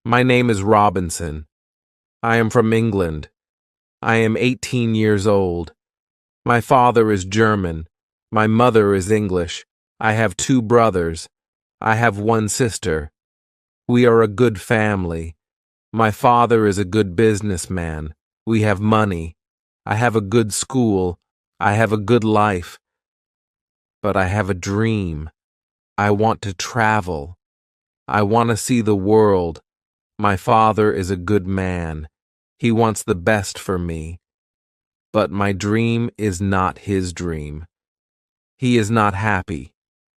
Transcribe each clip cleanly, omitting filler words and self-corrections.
My name is Robinson. I am from England. I am 18 years old. My father is German. My mother is English. I have 2 brothers. I have 1 sister. We are a good family. My father is a good businessman. We have money. I have a good school. I have a good life. But I have a dream. I want to travel. I want to see the world. My father is a good man. He wants the best for me. But my dream is not his dream. He is not happy.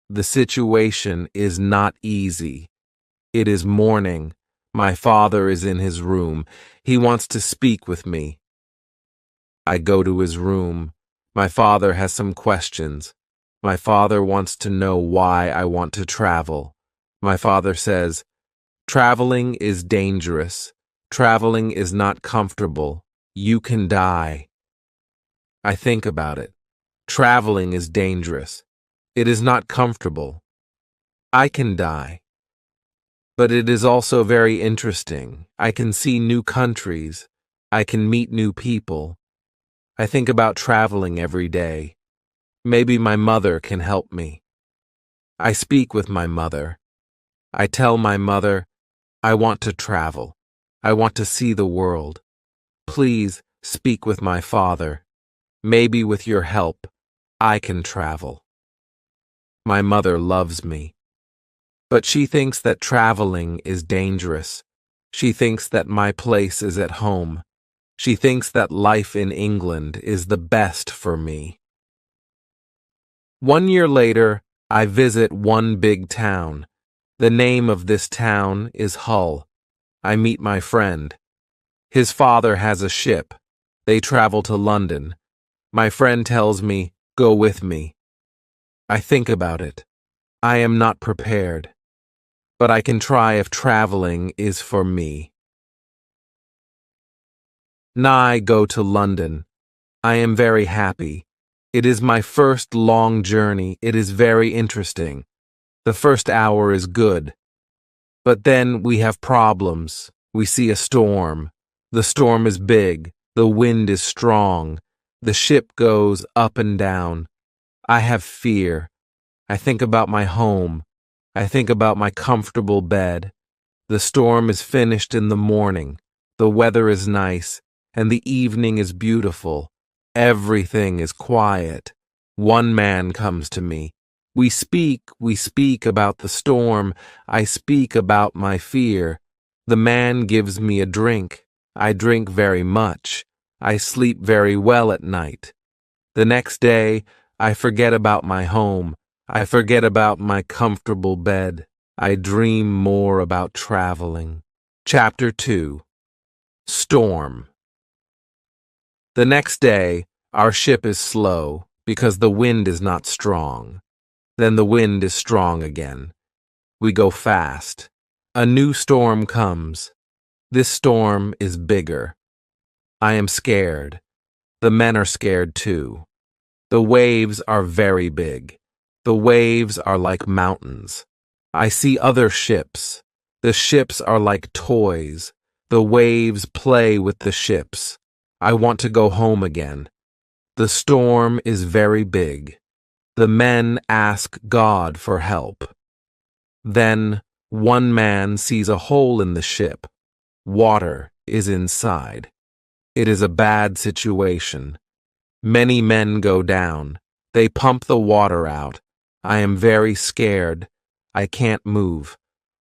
The situation is not easy. It is morning. My father is in his room. He wants to speak with me. I go to his room. My father has some questions. My father wants to know why I want to travel. My father says, "Traveling is dangerous. Traveling is not comfortable. You can die." I think about it. Traveling is dangerous. It is not comfortable. I can die. But it is also very interesting. I can see new countries. I can meet new people. I think about traveling every day. Maybe my mother can help me. I speak with my mother. I tell my mother, I want to travel. I want to see the world. Please speak with my father. Maybe with your help, I can travel. My mother loves me. But she thinks that traveling is dangerous. She thinks that my place is at home. She thinks that life in England is the best for me. 1 year later, I visit one big town. The name of this town is Hull. I meet my friend. His father has a ship. They travel to London. My friend tells me, "Go with me." I think about it. I am not prepared. But I can try if traveling is for me. I go to London. I am very happy. It is my first long journey. It is very interesting. The first hour is good. But then we have problems. We see a storm. The storm is big. The wind is strong. The ship goes up and down. I have fear. I think about my home. I think about my comfortable bed. The storm is finished in the morning. The weather is nice, and the evening is beautiful. Everything is quiet. One man comes to me. We speak about the storm. I speak about my fear. The man gives me a drink. I drink very much. I sleep very well at night. The next day, I forget about my home. I forget about my comfortable bed. I dream more about traveling. Chapter 2. Storm. The next day, our ship is slow because the wind is not strong. Then the wind is strong again. We go fast. A new storm comes. This storm is bigger. I am scared. The men are scared too. The waves are very big. The waves are like mountains. I see other ships. The ships are like toys. The waves play with the ships. I want to go home again. The storm is very big. The men ask God for help. Then one man sees a hole in the ship. Water is inside. It is a bad situation. Many men go down. They pump the water out. I am very scared. I can't move.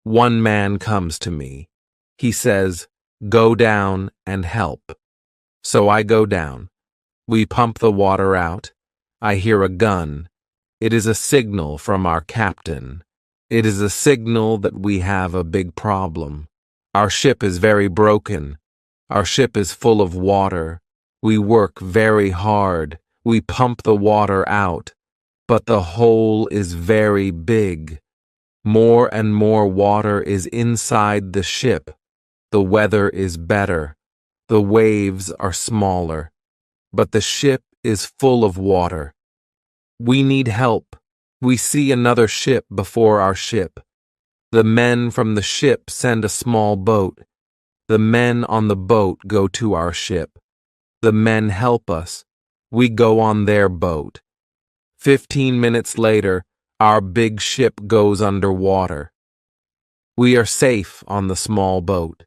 One man comes to me. He says, "Go down and help." So I go down. We pump the water out. I hear a gun. It is a signal from our captain. It is a signal that we have a big problem. Our ship is very broken. Our ship is full of water. We work very hard. We pump the water out. But the hole is very big. More and more water is inside the ship. The weather is better. The waves are smaller. But the ship is full of water. We need help. We see another ship before our ship. The men from the ship send a small boat. The men on the boat go to our ship. The men help us. We go on their boat. 15 minutes later, our big ship goes underwater. We are safe on the small boat.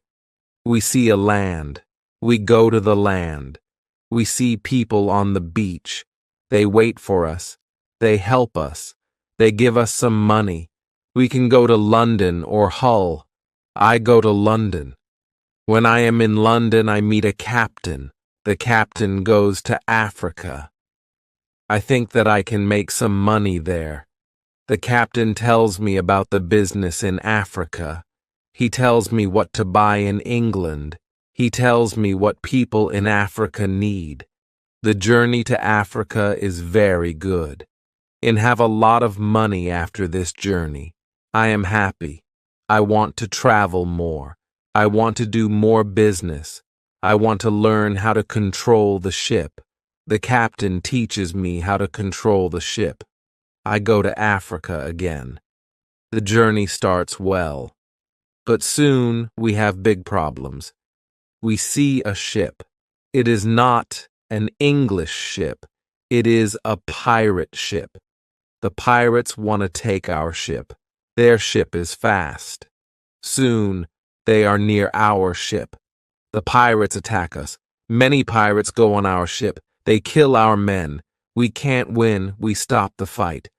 We see a land. We go to the land. We see people on the beach. They wait for us. They help us. They give us some money. We can go to London or Hull. I go to London. When I am in London, I meet a captain. The captain goes to Africa. I think that I can make some money there. The captain tells me about the business in Africa. He tells me what to buy in England. He tells me what people in Africa need. The journey to Africa is very good. And have a lot of money after this journey. I am happy. I want to travel more. I want to do more business. I want to learn how to control the ship. The captain teaches me how to control the ship. I go to Africa again. The journey starts well. But soon we have big problems. We see a ship. It is not an English ship. It is a pirate ship. The pirates want to take our ship. Their ship is fast. Soon they are near our ship. The pirates attack us. Many pirates go on our ship. They kill our men. We can't win. We stop the fight.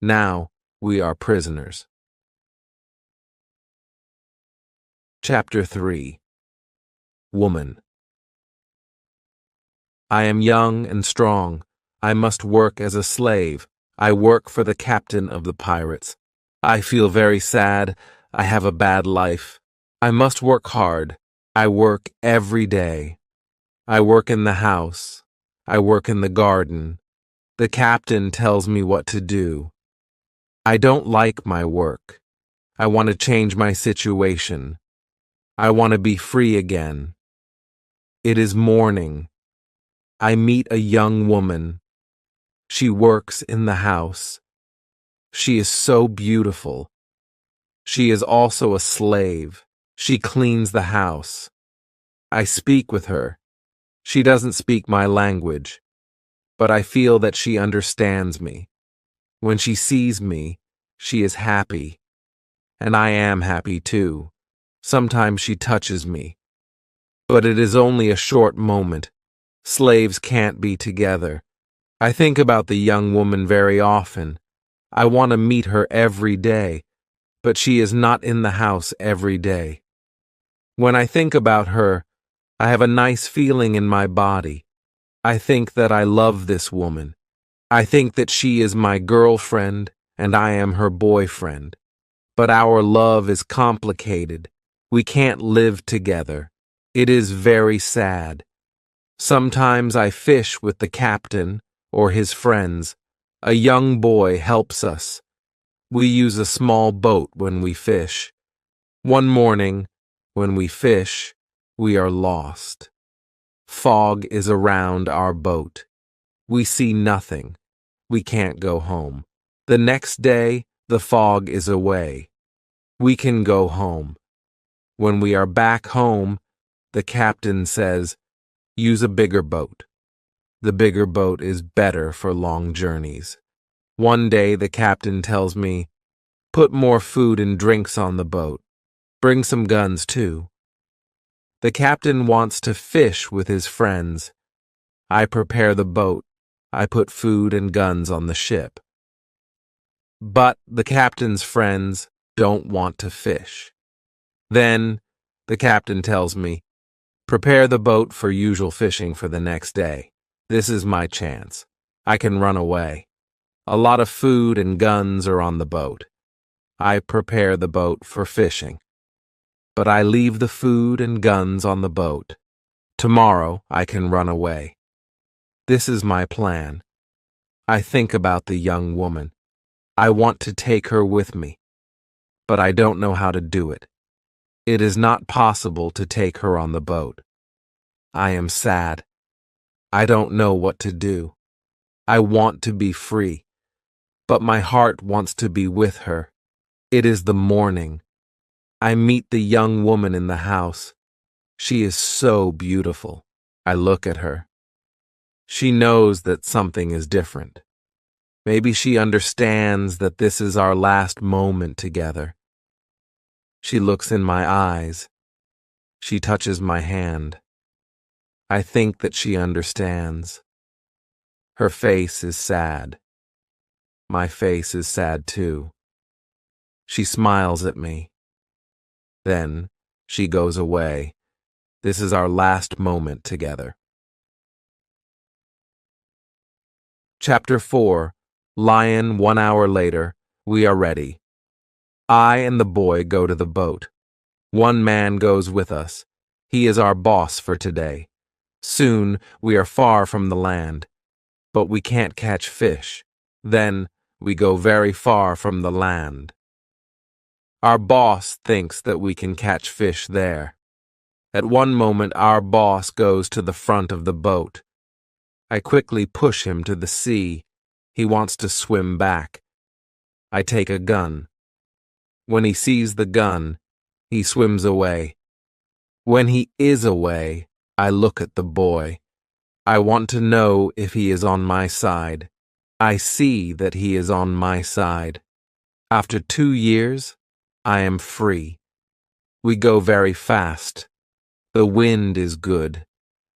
Now we are prisoners. Chapter 3. Woman. I am young and strong. I must work as a slave. I work for the captain of the pirates. I feel very sad. I have a bad life. I must work hard. I work every day. I work in the house. I work in the garden. The captain tells me what to do. I don't like my work. I want to change my situation. I want to be free again. It is morning. I meet a young woman. She works in the house. She is so beautiful. She is also a slave. She cleans the house. I speak with her. She doesn't speak my language, but I feel that she understands me. When she sees me, she is happy. And I am happy too. Sometimes she touches me. But it is only a short moment. Slaves can't be together. I think about the young woman very often. I want to meet her every day, but she is not in the house every day. When I think about her, I have a nice feeling in my body. I think that I love this woman. I think that she is my girlfriend and I am her boyfriend. But our love is complicated. We can't live together. It is very sad. Sometimes I fish with the captain or his friends. A young boy helps us. We use a small boat when we fish. One morning, when we fish, we are lost. Fog is around our boat. We see nothing. We can't go home. The next day, the fog is away. We can go home. When we are back home, the captain says, use a bigger boat. The bigger boat is better for long journeys. One day the captain tells me, put more food and drinks on the boat. Bring some guns too. The captain wants to fish with his friends. I prepare the boat. I put food and guns on the ship. But the captain's friends don't want to fish. Then the captain tells me, prepare the boat for usual fishing for the next day. This is my chance. I can run away. A lot of food and guns are on the boat. I prepare the boat for fishing. But I leave the food and guns on the boat. Tomorrow I can run away. This is my plan. I think about the young woman. I want to take her with me, but I don't know how to do it. It is not possible to take her on the boat. I am sad. I don't know what to do. I want to be free, but my heart wants to be with her. It is the morning. I meet the young woman in the house. She is so beautiful. I look at her. She knows that something is different. Maybe she understands that this is our last moment together. She looks in my eyes. She touches my hand. I think that she understands. Her face is sad. My face is sad too. She smiles at me. Then she goes away. This is our last moment together. Chapter 4. Lion 1 hour later. We are ready. I and the boy go to the boat. One man goes with us. He is our boss for today. Soon we are far from the land, but we can't catch fish. Then we go very far from the land. Our boss thinks that we can catch fish there. At one moment, our boss goes to the front of the boat. I quickly push him to the sea. He wants to swim back. I take a gun. When he sees the gun, he swims away. When he is away, I look at the boy. I want to know if he is on my side. I see that he is on my side. After 2 years, I am free. We go very fast. The wind is good.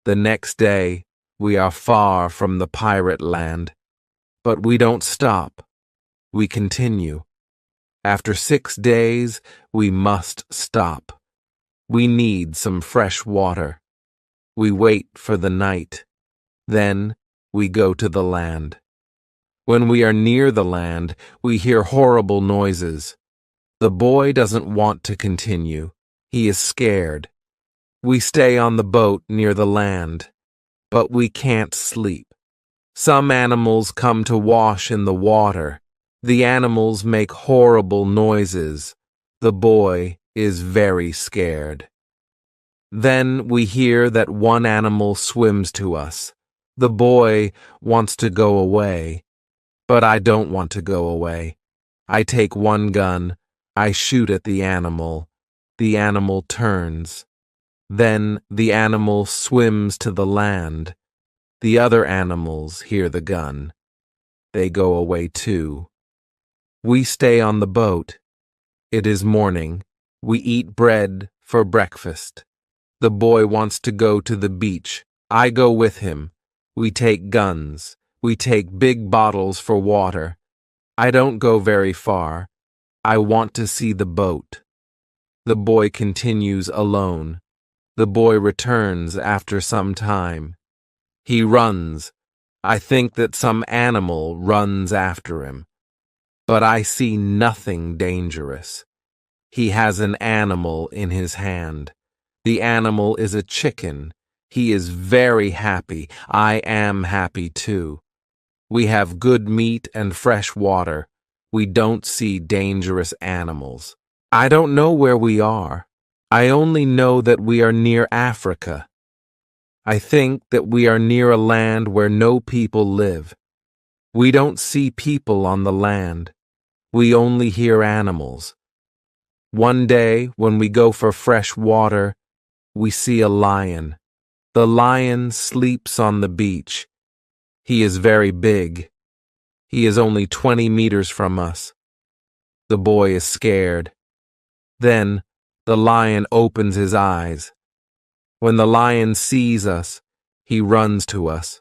The next day, we are far from the pirate land. But we don't stop. We continue. After 6 days, we must stop. We need some fresh water. We wait for the night. Then we go to the land. When we are near the land, we hear horrible noises. The boy doesn't want to continue. He is scared. We stay on the boat near the land, but we can't sleep. Some animals come to wash in the water. The animals make horrible noises. The boy is very scared. Then we hear that one animal swims to us. The boy wants to go away, but I don't want to go away. I take one gun. I shoot at the animal. The animal turns. Then the animal swims to the land. The other animals hear the gun. They go away too. We stay on the boat. It is morning. We eat bread for breakfast. The boy wants to go to the beach. I go with him. We take guns. We take big bottles for water. I don't go very far. I want to see the boat. The boy continues alone. The boy returns after some time. He runs. I think that some animal runs after him. But I see nothing dangerous. He has an animal in his hand. The animal is a chicken. He is very happy. I am happy too. We have good meat and fresh water. We don't see dangerous animals. I don't know where we are. I only know that we are near Africa. I think that we are near a land where no people live. We don't see people on the land. We only hear animals. One day, when we go for fresh water, we see a lion. The lion sleeps on the beach. He is very big. He is only 20 meters from us. The boy is scared. Then the lion opens his eyes. When the lion sees us, he runs to us.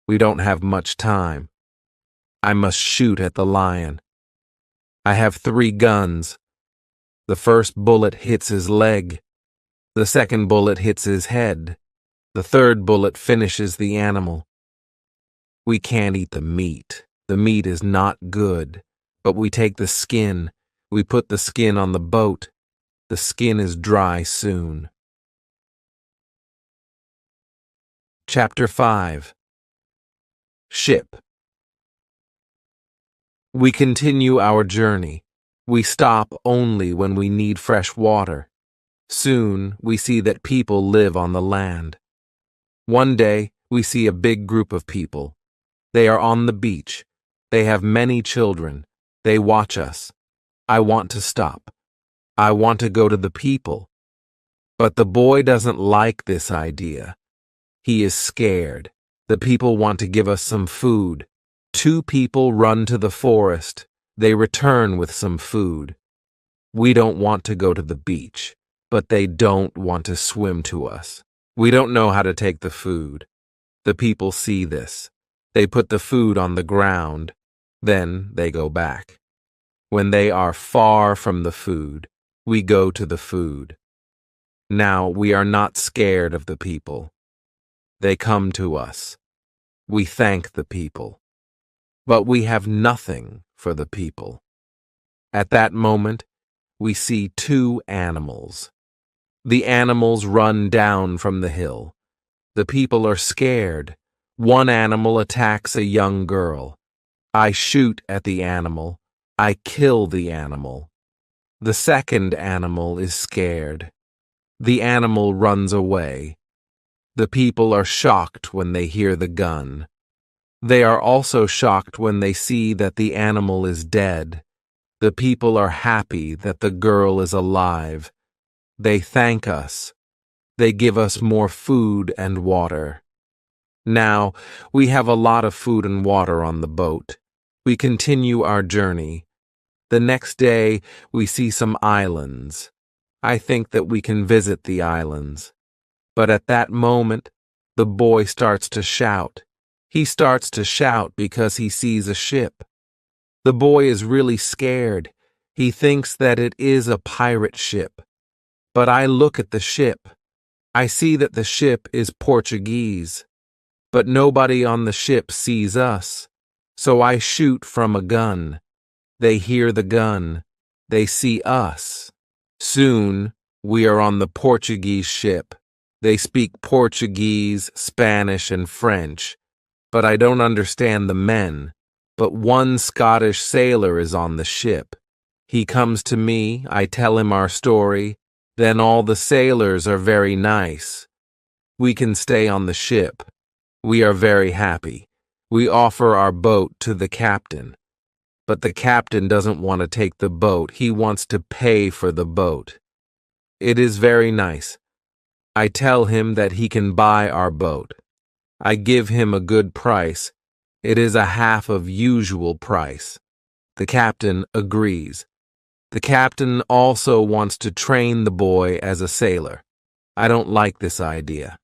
We don't have much time. I must shoot at the lion. I have 3 guns. The first bullet hits his leg. The second bullet hits his head. The third bullet finishes the animal. We can't eat the meat. The meat is not good, but we take the skin. We put the skin on the boat. The skin is dry soon. Chapter 5. Ship. We continue our journey. We stop only when we need fresh water. Soon we see that people live on the land. One day we see a big group of people. They are on the beach. They have many children. They watch us. I want to stop. I want to go to the people. But the boy doesn't like this idea. He is scared. The people want to give us some food. 2 people run to the forest. They return with some food. We don't want to go to the beach, but they don't want to swim to us. We don't know how to take the food. The people see this. They put the food on the ground. Then they go back. When they are far from the food, we go to the food. Now we are not scared of the people. They come to us. We thank the people. But we have nothing for the people. At that moment, we see 2 animals. The animals run down from the hill. The people are scared. One animal attacks a young girl. I shoot at the animal. I kill the animal. The second animal is scared. The animal runs away. The people are shocked when they hear the gun. They are also shocked when they see that the animal is dead. The people are happy that the girl is alive. They thank us. They give us more food and water. Now, we have a lot of food and water on the boat. We continue our journey. The next day, we see some islands. I think that we can visit the islands. But at that moment, the boy starts to shout. He starts to shout because he sees a ship. The boy is really scared. He thinks that it is a pirate ship. But I look at the ship. I see that the ship is Portuguese. But nobody on the ship sees us. So I shoot from a gun. They hear the gun. They see us. Soon, we are on the Portuguese ship. They speak Portuguese, Spanish, and French. But I don't understand the men. But one Scottish sailor is on the ship. He comes to me, I tell him our story. Then all the sailors are very nice. We can stay on the ship. We are very happy. We offer our boat to the captain. But the captain doesn't want to take the boat. He wants to pay for the boat. It is very nice. I tell him that he can buy our boat. I give him a good price. It is a half of usual price. The captain agrees. The captain also wants to train the boy as a sailor. I don't like this idea.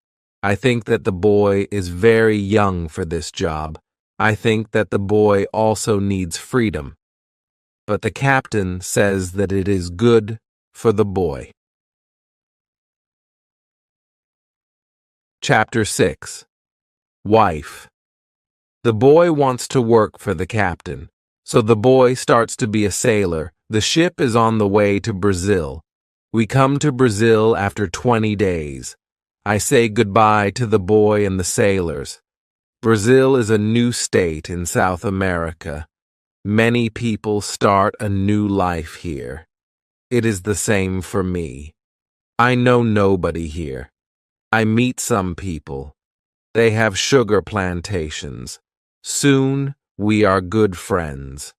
I think that the boy is very young for this job. I think that the boy also needs freedom. But the captain says that it is good for the boy. Chapter 6. Wife. The boy wants to work for the captain, so the boy starts to be a sailor. The ship is on the way to Brazil. We come to Brazil after 20 days. I say goodbye to the boy and the sailors. Brazil is a new state in South America. Many people start a new life here. It is the same for me. I know nobody here. I meet some people. They have sugar plantations. Soon we are good friends.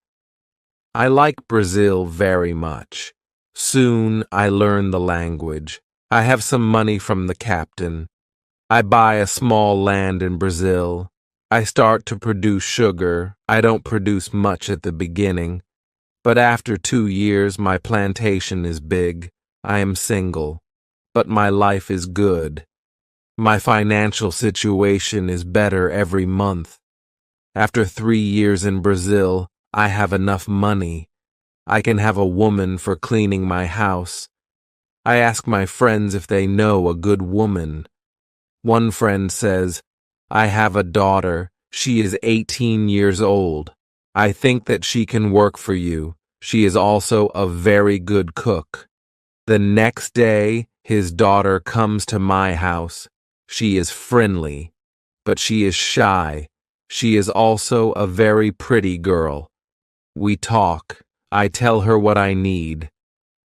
I like Brazil very much. Soon I learn the language. I have some money from the captain. I buy a small land in Brazil. I start to produce sugar. I don't produce much at the beginning. But after 2 years, my plantation is big. I am single. But my life is good. My financial situation is better every month. After 3 years in Brazil, I have enough money. I can have a woman for cleaning my house. I ask my friends if they know a good woman. One friend says, I have a daughter. She is 18 years old. I think that she can work for you. She is also a very good cook. The next day, his daughter comes to my house. She is friendly, but she is shy. She is also a very pretty girl. We talk. I tell her what I need.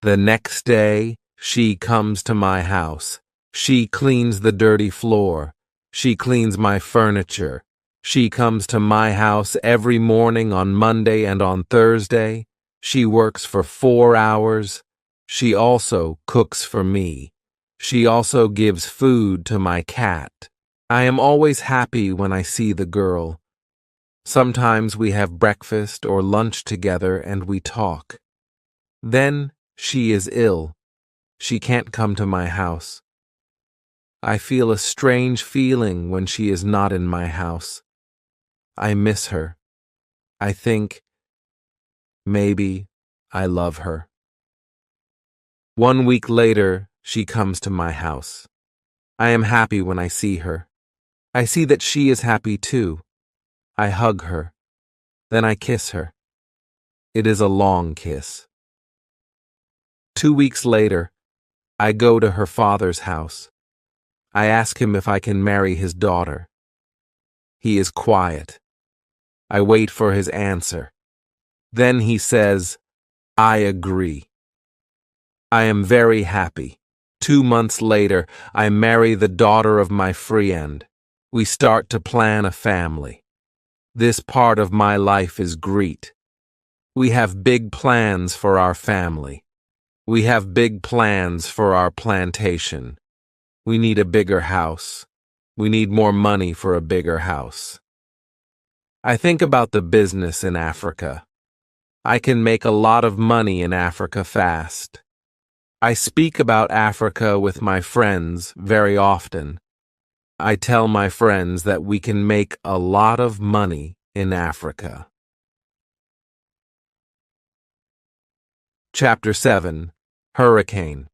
The next day, she comes to my house. She cleans the dirty floor. She cleans my furniture. She comes to my house every morning on Monday and on Thursday. She works for 4 hours. She also cooks for me. She also gives food to my cat. I am always happy when I see the girl. Sometimes we have breakfast or lunch together and we talk. Then she is ill. She can't come to my house. I feel a strange feeling when she is not in my house. I miss her. I think maybe I love her. 1 week later, she comes to my house. I am happy when I see her. I see that she is happy too. I hug her. Then I kiss her. It is a long kiss. 2 weeks later, I go to her father's house. I ask him if I can marry his daughter. He is quiet. I wait for his answer. Then he says, I agree. I am very happy. 2 months later, I marry the daughter of my friend. We start to plan a family. This part of my life is great. We have big plans for our family. We have big plans for our plantation. We need a bigger house. We need more money for a bigger house. I think about the business in Africa. I can make a lot of money in Africa fast. I speak about Africa with my friends very often. I tell my friends that we can make a lot of money in Africa. Chapter 7. Hurricane.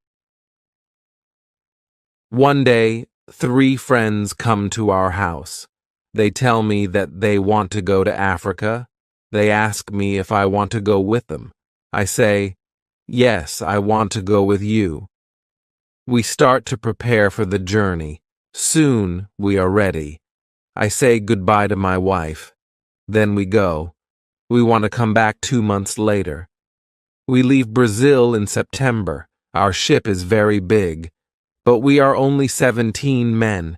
One day, 3 friends come to our house. They tell me that they want to go to Africa. They ask me if I want to go with them. I say, yes, I want to go with you. We start to prepare for the journey. Soon we are ready. I say goodbye to my wife. Then we go. We want to come back 2 months later. We leave Brazil in September. Our ship is very big, but we are only 17 men.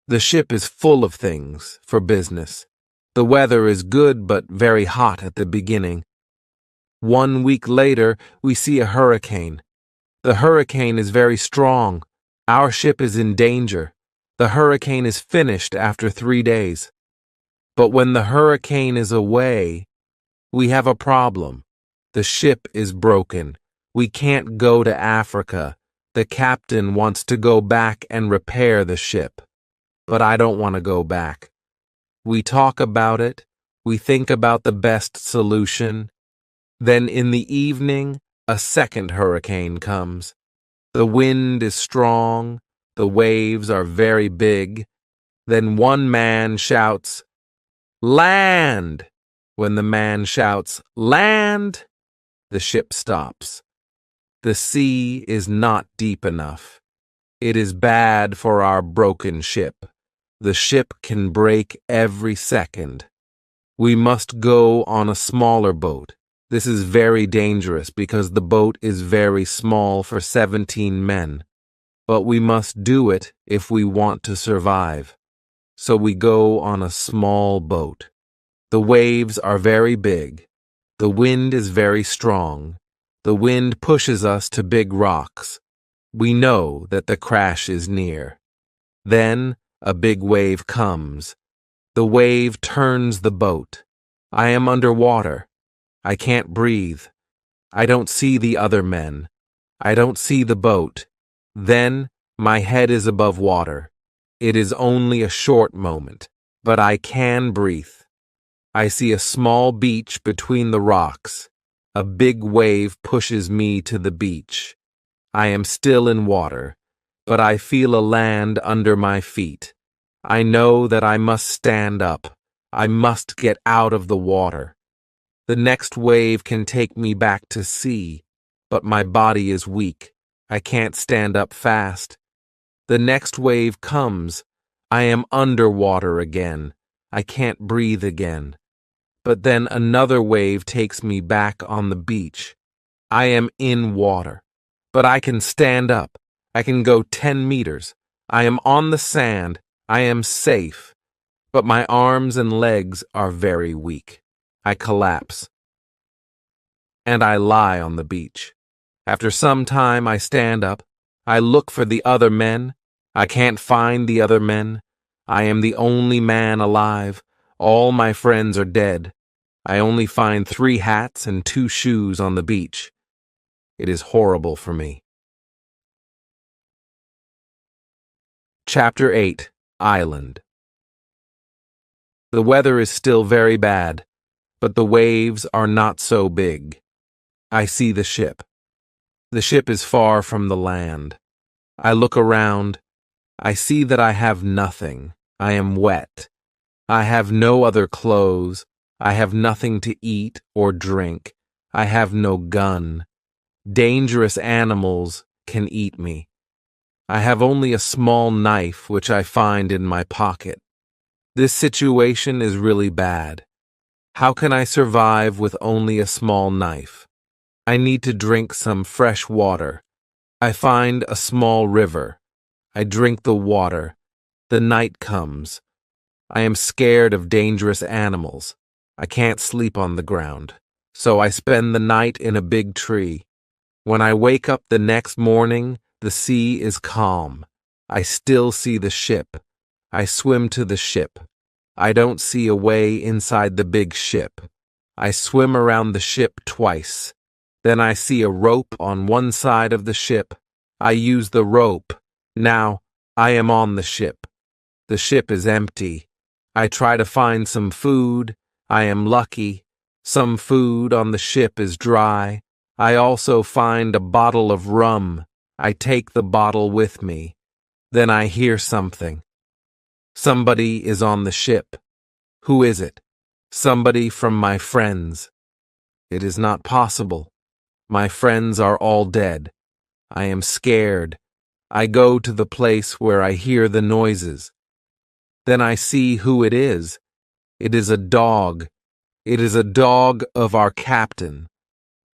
The ship is full of things for business. The weather is good but very hot at the beginning. 1 week later, we see a hurricane. The hurricane is very strong. Our ship is in danger. The hurricane is finished after 3 days. But when the hurricane is away, we have a problem. The ship is broken. We can't go to Africa. The captain wants to go back and repair the ship. But I don't want to go back. We talk about it. We think about the best solution. Then in the evening, a second hurricane comes. The wind is strong. The waves are very big. Then one man shouts, "Land!" When the man shouts, "Land!" the ship stops. The sea is not deep enough. It is bad for our broken ship. The ship can break every second. We must go on a smaller boat. This is very dangerous because the boat is very small for 17 men. But we must do it if we want to survive. So we go on a small boat. The waves are very big. The wind is very strong. The wind pushes us to big rocks. We know that the crash is near. Then a big wave comes. The wave turns the boat. I am underwater. I can't breathe. I don't see the other men. I don't see the boat. Then my head is above water. It is only a short moment, but I can breathe. I see a small beach between the rocks. A big wave pushes me to the beach. I am still in water, but I feel a land under my feet. I know that I must stand up. I must get out of the water. The next wave can take me back to sea, but my body is weak. I can't stand up fast. The next wave comes. I am underwater again. I can't breathe again. But then another wave takes me back on the beach. I am in water, but I can stand up. I can go 10 meters. I am on the sand. I am safe. But my arms and legs are very weak. I collapse. And I lie on the beach. After some time, I stand up. I look for the other men. I can't find the other men. I am the only man alive. All my friends are dead. I only find 3 hats and 2 shoes on the beach. It is horrible for me. Chapter 8. Island. The weather is still very bad, but the waves are not so big. I see the ship. The ship is far from the land. I look around. I see that I have nothing. I am wet. I have no other clothes. I have nothing to eat or drink. I have no gun. Dangerous animals can eat me. I have only a small knife which I find in my pocket. This situation is really bad. How can I survive with only a small knife? I need to drink some fresh water. I find a small river. I drink the water. The night comes. I am scared of dangerous animals. I can't sleep on the ground, so I spend the night in a big tree. When I wake up the next morning, the sea is calm. I still see the ship. I swim to the ship. I don't see a way inside the big ship. I swim around the ship twice. Then I see a rope on one side of the ship. I use the rope. Now I am on the ship. The ship is empty. I try to find some food. I am lucky. Some food on the ship is dry. I also find a bottle of rum. I take the bottle with me. Then I hear something. Somebody is on the ship. Who is it? Somebody from my friends. It is not possible. My friends are all dead. I am scared. I go to the place where I hear the noises. Then I see who it is. It is a dog. It is a dog of our captain.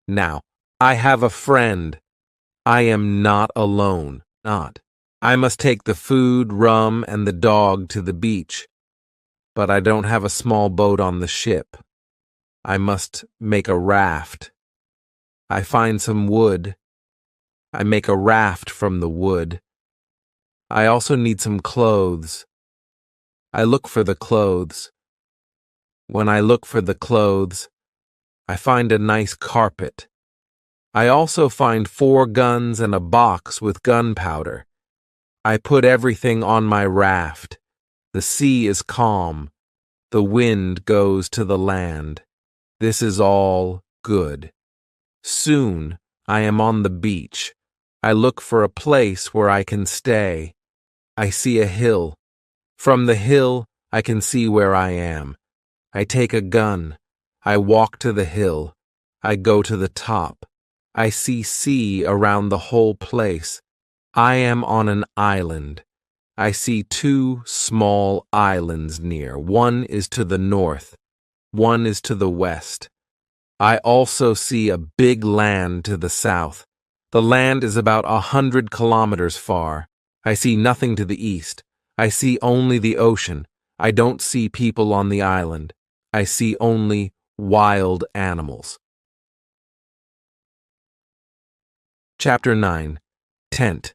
Now, I have a friend. I am not alone. I must take the food, rum, and the dog to the beach. But I don't have a small boat on the ship. I must make a raft. I find some wood. I make a raft from the wood. I also need some clothes. I look for the clothes. When I look for the clothes, I find a nice carpet. I also find 4 guns and a box with gunpowder. I put everything on my raft. The sea is calm. The wind goes to the land. This is all good. Soon I am on the beach. I look for a place where I can stay. I see a hill. From the hill, I can see where I am. I take a gun. I walk to the hill. I go to the top. I see sea around the whole place. I am on an island. I see 2 small islands near. One is to the north. One is to the west. I also see a big land to the south. The land is about 100 kilometers far. I see nothing to the east. I see only the ocean. I don't see people on the island. I see only wild animals. Chapter 9. Tent.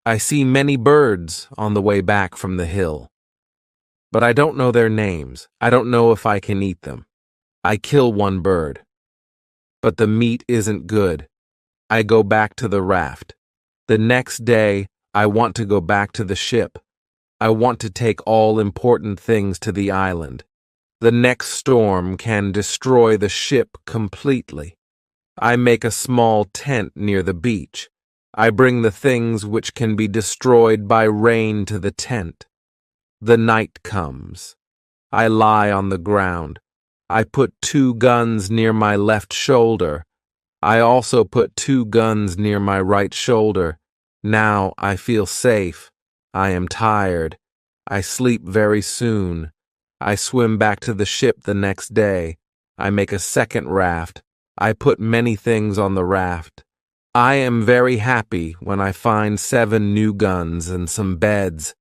I see many birds on the way back from the hill. But I don't know their names. I don't know if I can eat them. I kill one bird. But the meat isn't good. I go back to the raft. The next day, I want to go back to the ship. I want to take all important things to the island. The next storm can destroy the ship completely. I make a small tent near the beach. I bring the things which can be destroyed by rain to the tent. The night comes. I lie on the ground. I put 2 guns near my left shoulder. I also put 2 guns near my right shoulder. Now I feel safe. I am tired. I sleep very soon. I swim back to the ship the next day. I make a second raft. I put many things on the raft. I am very happy when I find 7 new guns and some beds.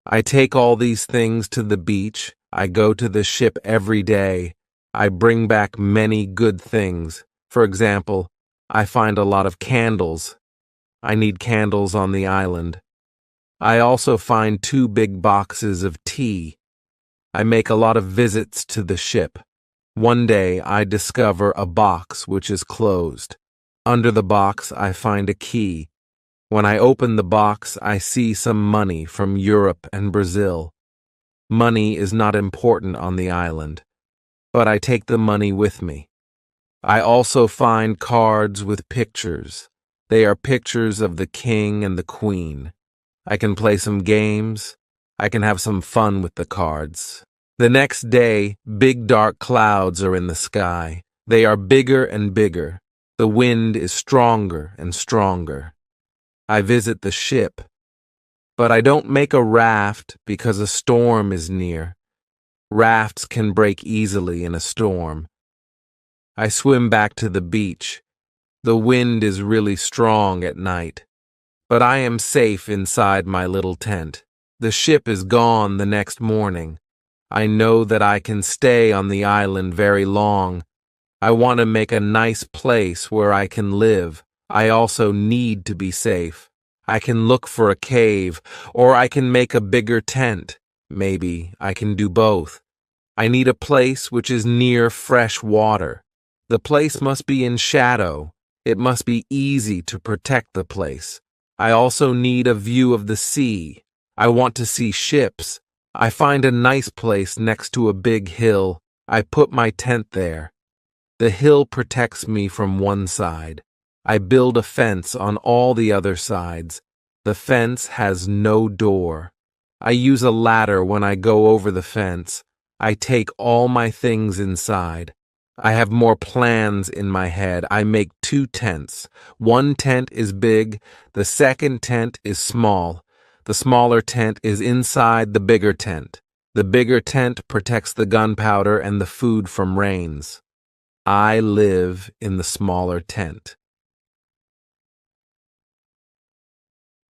I take all these things to the beach. I go to the ship every day. I bring back many good things. For example, I find a lot of candles. I need candles on the island. I also find 2 big boxes of tea. I make a lot of visits to the ship. One day I discover a box which is closed. Under the box I find a key. When I open the box, I see some money from Europe and Brazil. Money is not important on the island, but I take the money with me. I also find cards with pictures. They are pictures of the king and the queen. I can play some games. I can have some fun with the cards. The next day, big dark clouds are in the sky. They are bigger and bigger. The wind is stronger and stronger. I visit the ship, but I don't make a raft because a storm is near. Rafts can break easily in a storm. I swim back to the beach. The wind is really strong at night, but I am safe inside my little tent. The ship is gone the next morning. I know that I can stay on the island very long. I want to make a nice place where I can live. I also need to be safe. I can look for a cave, or I can make a bigger tent. Maybe I can do both. I need a place which is near fresh water. The place must be in shadow. It must be easy to protect the place. I also need a view of the sea. I want to see ships. I find a nice place next to a big hill. I put my tent there. The hill protects me from one side. I build a fence on all the other sides. The fence has no door. I use a ladder when I go over the fence. I take all my things inside. I have more plans in my head. I make 2 tents. One tent is big. The second tent is small. The smaller tent is inside the bigger tent. The bigger tent protects the gunpowder and the food from rains. I live in the smaller tent.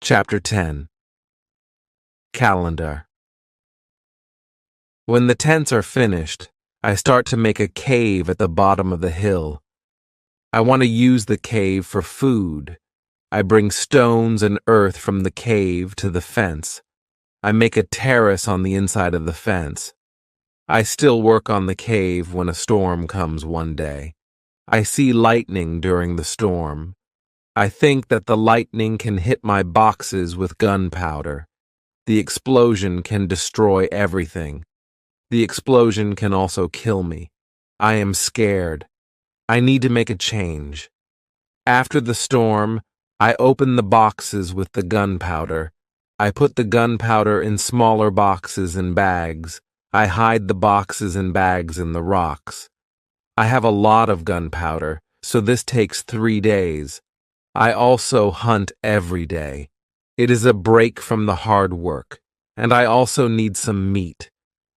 Chapter 10. Calendar. When the tents are finished, I start to make a cave at the bottom of the hill. I want to use the cave for food. I bring stones and earth from the cave to the fence. I make a terrace on the inside of the fence. I still work on the cave when a storm comes one day. I see lightning during the storm. I think that the lightning can hit my boxes with gunpowder. The explosion can destroy everything. The explosion can also kill me. I am scared. I need to make a change. After the storm, I open the boxes with the gunpowder. I put the gunpowder in smaller boxes and bags. I hide the boxes and bags in the rocks. I have a lot of gunpowder, so this takes 3 days. I also hunt every day. It is a break from the hard work, and I also need some meat.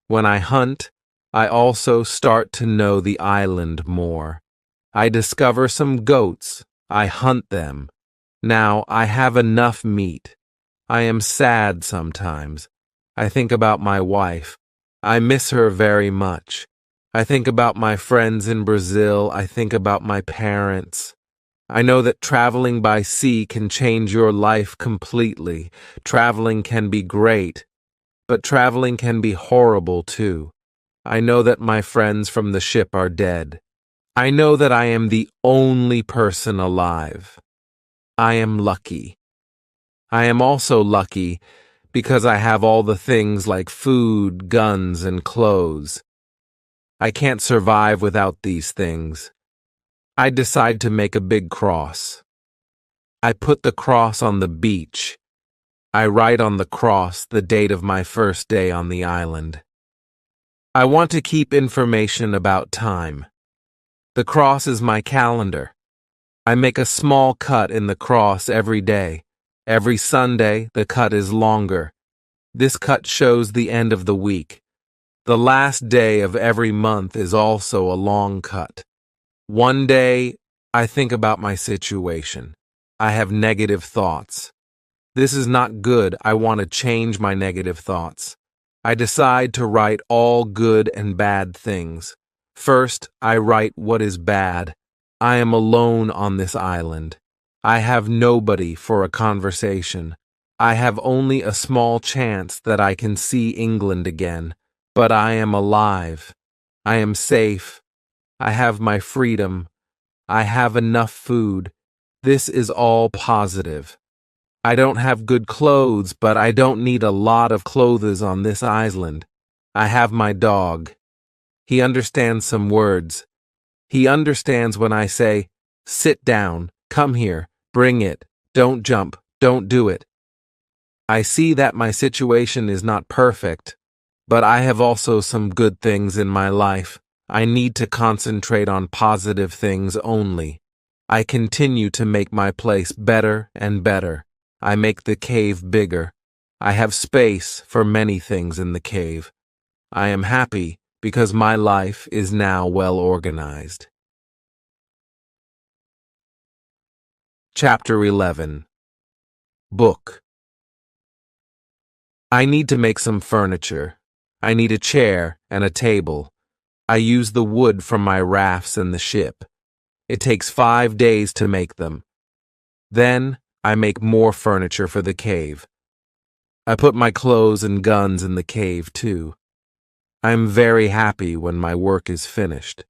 When I hunt, I also start to know the island more. I discover some goats. I hunt them. Now I have enough meat. I am sad sometimes. I think about my wife. I miss her very much. I think about my friends in Brazil. I think about my parents. I know that traveling by sea can change your life completely. Traveling can be great, but traveling can be horrible too. I know that my friends from the ship are dead. I know that I am the only person alive. I am lucky. I am also lucky because I have all the things like food, guns, and clothes. I can't survive without these things. I decide to make a big cross. I put the cross on the beach. I write on the cross the date of my first day on the island. I want to keep information about time. The cross is my calendar. I make a small cut in the cross every day. Every Sunday, the cut is longer. This cut shows the end of the week. The last day of every month is also a long cut. One day, I think about my situation. I have negative thoughts. This is not good. I want to change my negative thoughts. I decide to write all good and bad things. First, I write what is bad. I am alone on this island. I have nobody for a conversation. I have only a small chance that I can see England again, but I am alive. I am safe. I have my freedom. I have enough food. This is all positive. I don't have good clothes, but I don't need a lot of clothes on this island. I have my dog. He understands some words. He understands when I say, "Sit down, come here, bring it, don't jump, don't do it." I see that my situation is not perfect, but I have also some good things in my life. I need to concentrate on positive things only. I continue to make my place better and better. I make the cave bigger. I have space for many things in the cave. I am happy because my life is now well organized. Chapter 11. Book. I need to make some furniture. I need a chair and a table. I use the wood from my rafts in the ship. It takes 5 days to make them. Then I make more furniture for the cave. I put my clothes and guns in the cave too. I am very happy when my work is finished.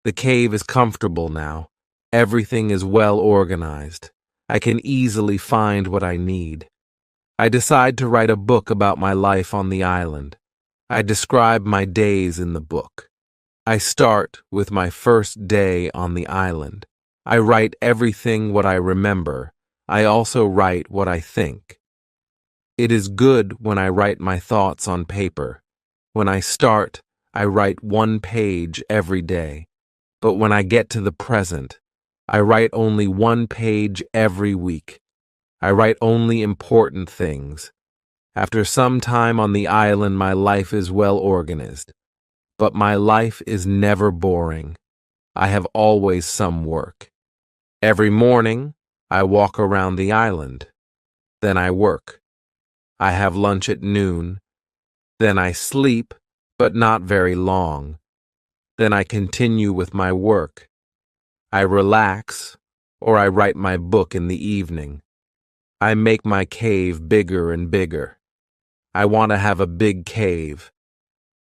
The cave is comfortable now. Everything is well organized. I can easily find what I need. I decide to write a book about my life on the island. I describe my days in the book. I start with my first day on the island. I write everything what I remember. I also write what I think. It is good when I write my thoughts on paper. When I start, I write 1 page every day. But when I get to the present, I write only 1 page every week. I write only important things. After some time on the island, my life is well organized. But my life is never boring. I have always some work. Every morning, I walk around the island. Then I work. I have lunch at noon. Then I sleep, but not very long. Then I continue with my work. I relax, or I write my book in the evening. I make my cave bigger and bigger. I want to have a big cave.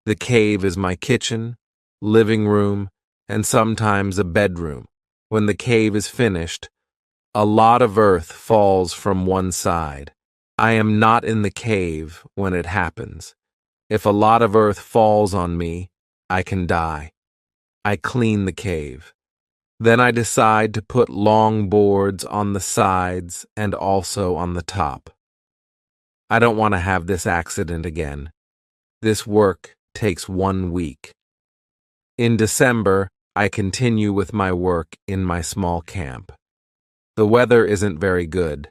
The cave is my kitchen, living room, and sometimes a bedroom. When the cave is finished, a lot of earth falls from one side. I am not in the cave when it happens. If a lot of earth falls on me, I can die. I clean the cave. Then I decide to put long boards on the sides and also on the top. I don't want to have this accident again. This work takes 1 week. In December, I continue with my work in my small camp. The weather isn't very good.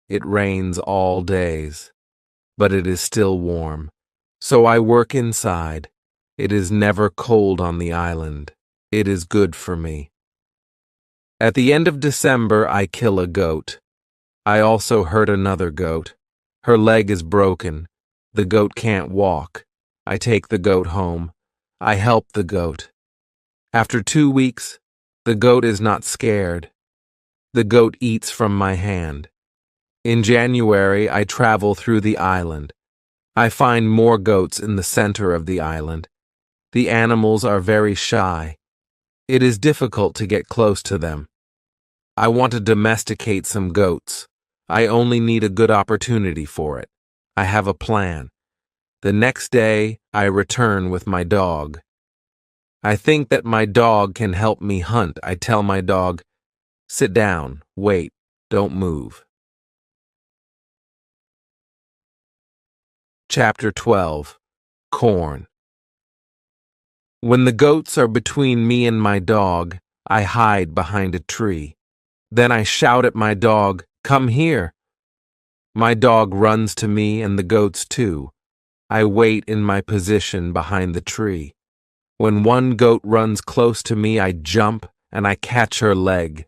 It rains all days, but it is still warm. So I work inside. It is never cold on the island. It is good for me. At the end of December, I kill a goat. I also hurt another goat. Her leg is broken. The goat can't walk. I take the goat home. I help the goat. After 2 weeks, the goat is not scared. The goat eats from my hand. In January, I travel through the island. I find more goats in the center of the island. The animals are very shy. It is difficult to get close to them. I want to domesticate some goats. I only need a good opportunity for it. I have a plan. The next day, I return with my dog. I think that my dog can help me hunt. I tell my dog, "Sit down, wait, don't move." Chapter 12. Corn. When the goats are between me and my dog, I hide behind a tree. Then I shout at my dog, "Come here." My dog runs to me and the goats too. I wait in my position behind the tree. When one goat runs close to me, I jump and I catch her leg.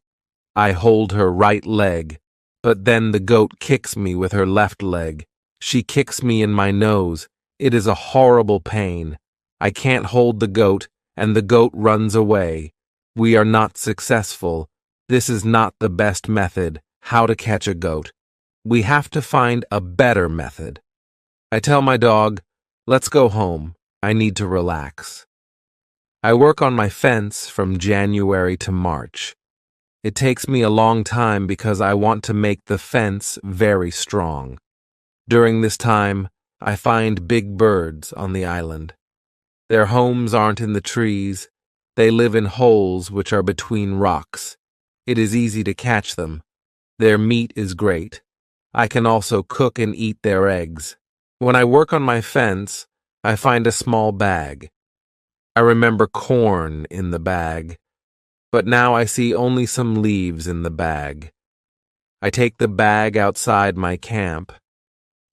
I hold her right leg, but then the goat kicks me with her left leg. She kicks me in my nose. It is a horrible pain. I can't hold the goat, and the goat runs away. We are not successful. This is not the best method. How to catch a goat. We have to find a better method. I tell my dog, let's go home. I need to relax. I work on my fence from January to March. It takes me a long time because I want to make the fence very strong. During this time, I find big birds on the island. Their homes aren't in the trees. They live in holes which are between rocks. It is easy to catch them. Their meat is great. I can also cook and eat their eggs. When I work on my fence, I find a small bag. I remember corn in the bag, but now I see only some leaves in the bag. I take the bag outside my camp.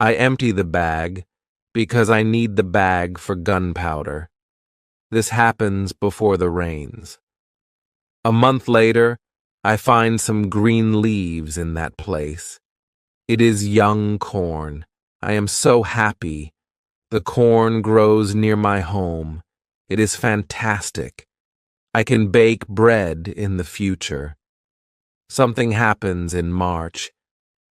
I empty the bag because I need the bag for gunpowder. This happens before the rains. A month later, I find some green leaves in that place. It is young corn. I am so happy. The corn grows near my home. It is fantastic. I can bake bread in the future. Something happens in March.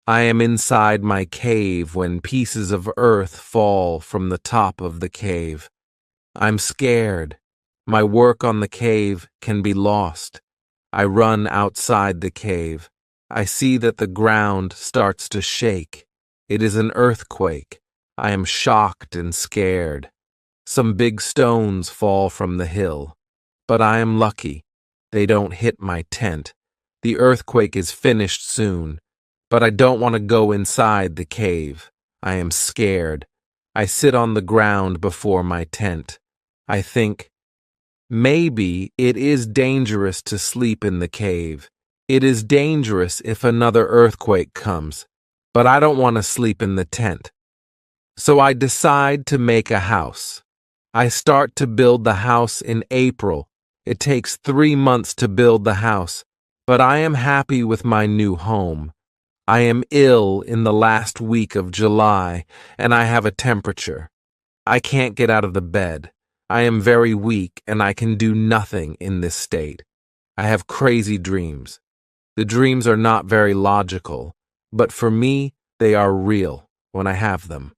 I am inside my cave when pieces of earth fall from the top of the cave. I'm scared. My work on the cave can be lost. I run outside the cave. I see that the ground starts to shake. It is an earthquake. I am shocked and scared. Some big stones fall from the hill. But I am lucky. They don't hit my tent. The earthquake is finished soon. But I don't want to go inside the cave. I am scared. I sit on the ground before my tent. I think, maybe it is dangerous to sleep in the cave. It is dangerous if another earthquake comes. But I don't want to sleep in the tent. So I decide to make a house. I start to build the house in April. It takes 3 months to build the house, but I am happy with my new home. I am ill in the last week of July, and I have a temperature. I can't get out of the bed. I am very weak, and I can do nothing in this state. I have crazy dreams. The dreams are not very logical, but for me, they are real when I have them.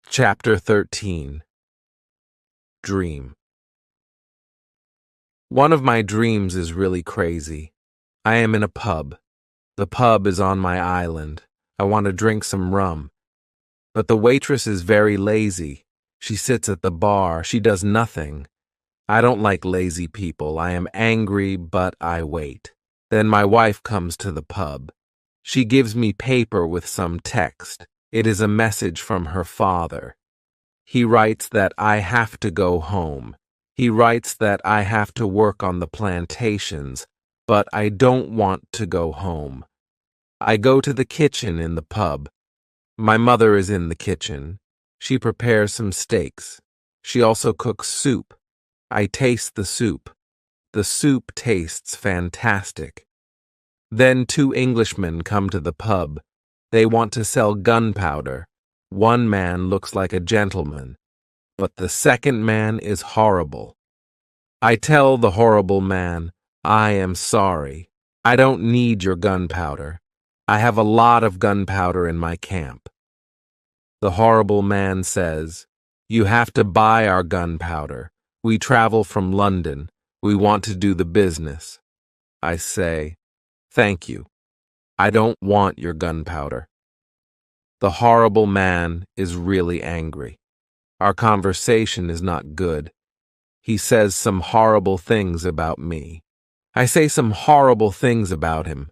Chapter 13. Dream. One of my dreams is really crazy. I am in a pub. The pub is on my island. I want to drink some rum. But the waitress is very lazy. She sits at the bar. She does nothing. I don't like lazy people. I am angry, but I wait. Then my wife comes to the pub. She gives me paper with some text. It is a message from her father. He writes that I have to go home. He writes that I have to work on the plantations, but I don't want to go home. I go to the kitchen in the pub. My mother is in the kitchen. She prepares some steaks. She also cooks soup. I taste the soup. The soup tastes fantastic. Then 2 Englishmen come to the pub. They want to sell gunpowder. One man looks like a gentleman, but the second man is horrible. I tell the horrible man, I am sorry. I don't need your gunpowder. I have a lot of gunpowder in my camp. The horrible man says, you have to buy our gunpowder. We travel from London. We want to do the business. I say, thank you. I don't want your gunpowder. The horrible man is really angry. Our conversation is not good. He says some horrible things about me. I say some horrible things about him.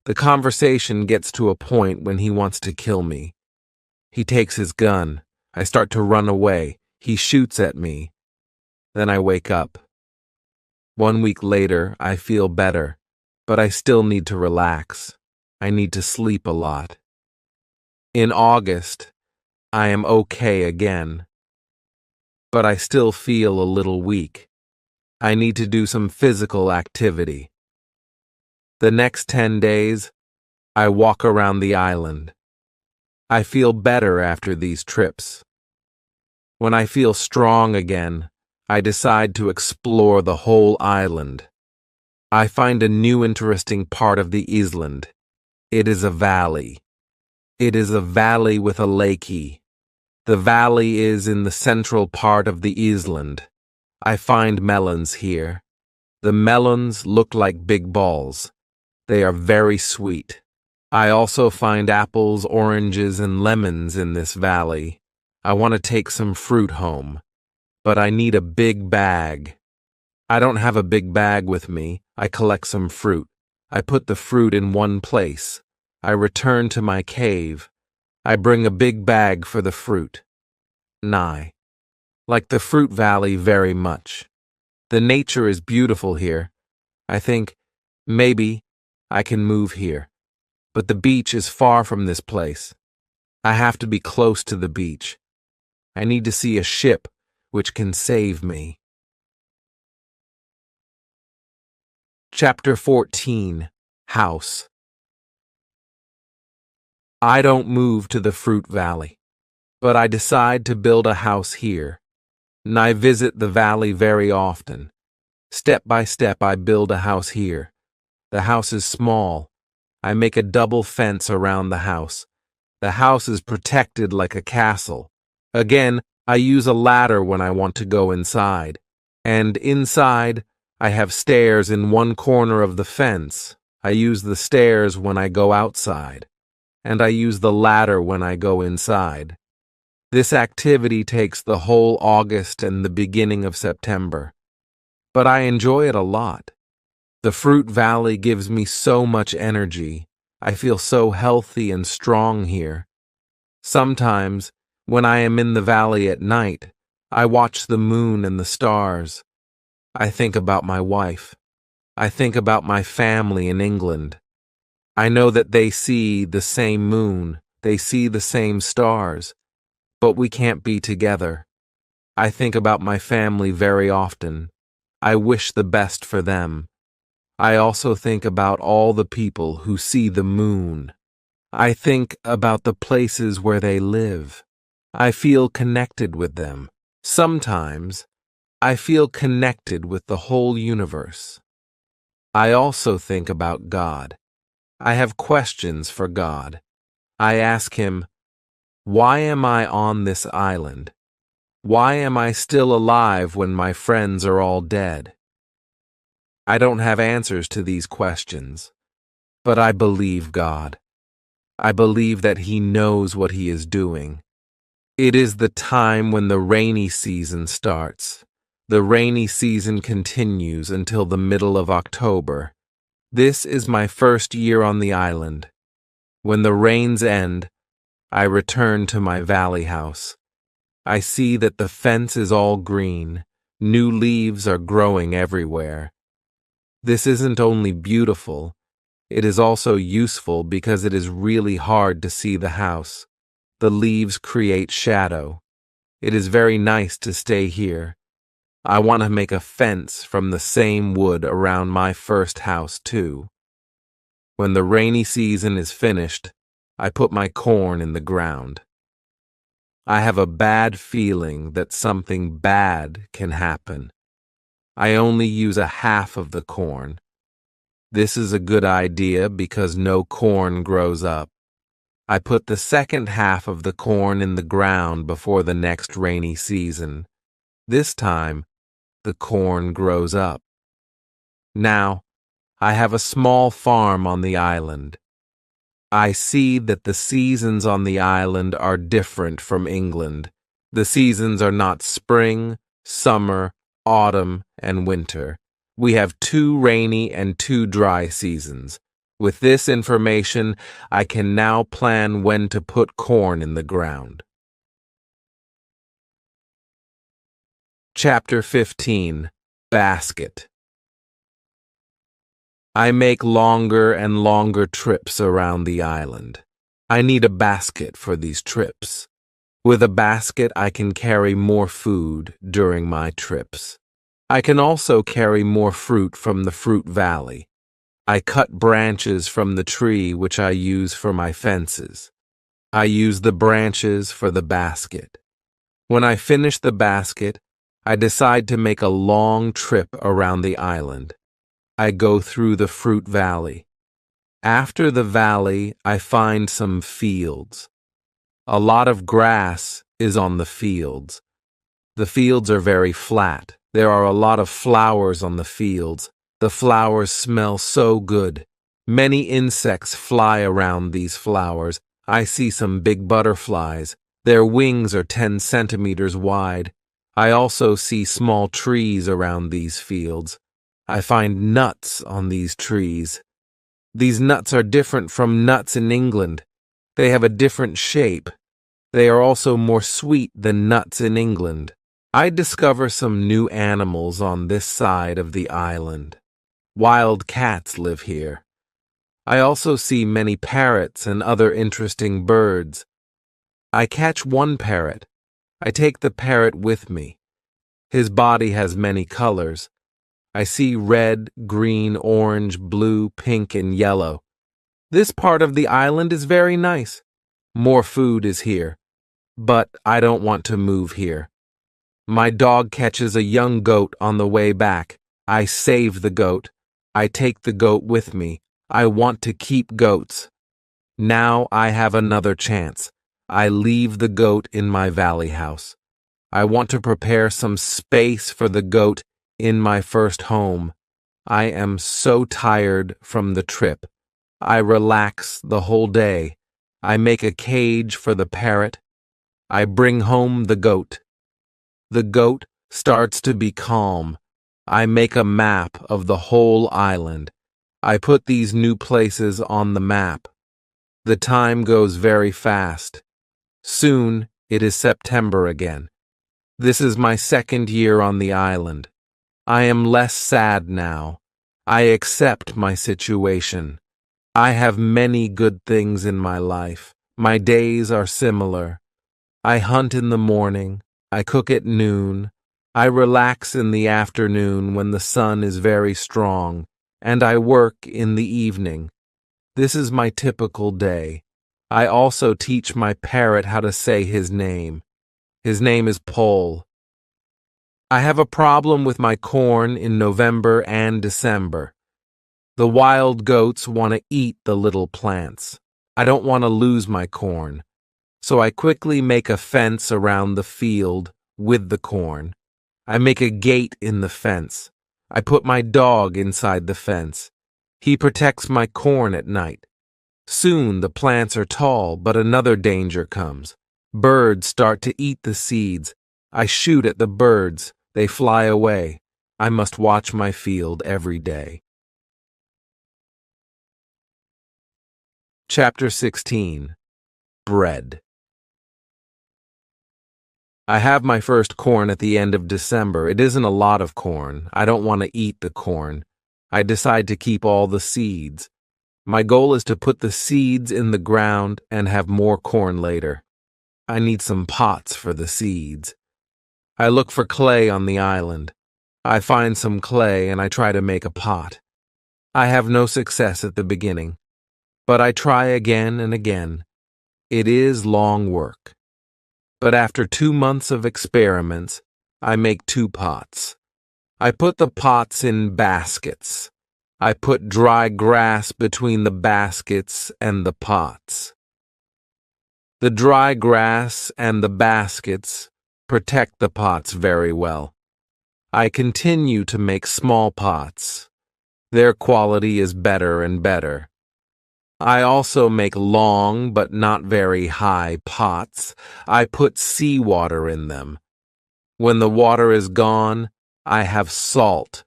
The conversation gets to a point when he wants to kill me. He takes his gun. I start to run away. He shoots at me. Then I wake up. 1 week later, I feel better, but I still need to relax. I need to sleep a lot. In August, I am okay again, but I still feel a little weak. I need to do some physical activity. The next 10 days, I walk around the island. I feel better after these trips. When I feel strong again, I decide to explore the whole island. I find a new interesting part of the island. It is a valley. It is a valley with a lakey. The valley is in the central part of the island. I find melons here. The melons look like big balls. They are very sweet. I also find apples, oranges, and lemons in this valley. I want to take some fruit home, but I need a big bag. I don't have a big bag with me. I collect some fruit. I put the fruit in one place. I return to my cave. I bring a big bag for the fruit. Nye. Like the fruit valley very much. The nature is beautiful here. I think, maybe, I can move here. But the beach is far from this place. I have to be close to the beach. I need to see a ship which can save me. Chapter 14. House. I don't move to the fruit valley, but I decide to build a house here. And I visit the valley very often. Step by step, I build a house here. The house is small. I make a double fence around the house. The house is protected like a castle. Again, I use a ladder when I want to go inside. And inside, I have stairs in one corner of the fence. I use the stairs when I go outside. And I use the ladder when I go inside. This activity takes the whole August and the beginning of September. But I enjoy it a lot. The fruit valley gives me so much energy. I feel so healthy and strong here. Sometimes, when I am in the valley at night, I watch the moon and the stars. I think about my wife. I think about my family in England. I know that they see the same moon, they see the same stars, but we can't be together. I think about my family very often. I wish the best for them. I also think about all the people who see the moon. I think about the places where they live. I feel connected with them. Sometimes, I feel connected with the whole universe. I also think about God. I have questions for God. I ask him, why am I on this island? Why am I still alive when my friends are all dead? I don't have answers to these questions, but I believe God. I believe that He knows what He is doing. It is the time when the rainy season starts. The rainy season continues until the middle of October. This is my first year on the island. When the rains end, I return to my valley house. I see that the fence is all green. New leaves are growing everywhere. This isn't only beautiful, it is also useful because it is really hard to see the house. The leaves create shadow. It is very nice to stay here. I want to make a fence from the same wood around my first house, too. When the rainy season is finished, I put my corn in the ground. I have a bad feeling that something bad can happen. I only use a half of the corn. This is a good idea because no corn grows up. I put the second half of the corn in the ground before the next rainy season. This time, the corn grows up. Now, I have a small farm on the island. I see that the seasons on the island are different from England. The seasons are not spring, summer, autumn, and winter. We have 2 rainy and 2 dry seasons. With this information, I can now plan when to put corn in the ground. Chapter 15. Basket. I make longer and longer trips around the island. I need a basket for these trips. With a basket, I can carry more food during my trips. I can also carry more fruit from the fruit valley. I cut branches from the tree which I use for my fences. I use the branches for the basket. When I finish the basket, I decide to make a long trip around the island. I go through the fruit valley. After the valley, I find some fields. A lot of grass is on the fields. The fields are very flat. There are a lot of flowers on the fields. The flowers smell so good. Many insects fly around these flowers. I see some big butterflies. Their wings are 10 centimeters wide. I also see small trees around these fields. I find nuts on these trees. These nuts are different from nuts in England. They have a different shape. They are also more sweet than nuts in England. I discover some new animals on this side of the island. Wild cats live here. I also see many parrots and other interesting birds. I catch one parrot. I take the parrot with me. His body has many colors. I see red, green, orange, blue, pink, and yellow. This part of the island is very nice. More food is here. But I don't want to move here. My dog catches a young goat on the way back. I save the goat. I take the goat with me. I want to keep goats. Now I have another chance. I leave the goat in my valley house. I want to prepare some space for the goat in my first home. I am so tired from the trip. I relax the whole day. I make a cage for the parrot. I bring home the goat. The goat starts to be calm. I make a map of the whole island. I put these new places on the map. The time goes very fast. Soon it is September again. This is my second year on the island. I am less sad now. I accept my situation. I have many good things in my life. My days are similar. I hunt in the morning. I cook at noon. I relax in the afternoon when the sun is very strong, and I work in the evening. This is my typical day. I also teach my parrot how to say his name. His name is Paul. I have a problem with my corn in November and December. The wild goats want to eat the little plants. I don't want to lose my corn. So I quickly make a fence around the field with the corn. I make a gate in the fence. I put my dog inside the fence. He protects my corn at night. Soon the plants are tall, but another danger comes. Birds start to eat the seeds. I shoot at the birds. They fly away. I must watch my field every day. Chapter 16. Bread. I have my first corn at the end of December. It isn't a lot of corn. I don't want to eat the corn. I decide to keep all the seeds. My goal is to put the seeds in the ground and have more corn later. I need some pots for the seeds. I look for clay on the island. I find some clay and I try to make a pot. I have no success at the beginning, but I try again and again. It is long work. But after 2 months of experiments, I make 2 pots. I put the pots in baskets. I put dry grass between the baskets and the pots. The dry grass and the baskets protect the pots very well. I continue to make small pots. Their quality is better and better. I also make long but not very high pots. I put seawater in them. When the water is gone, I have salt.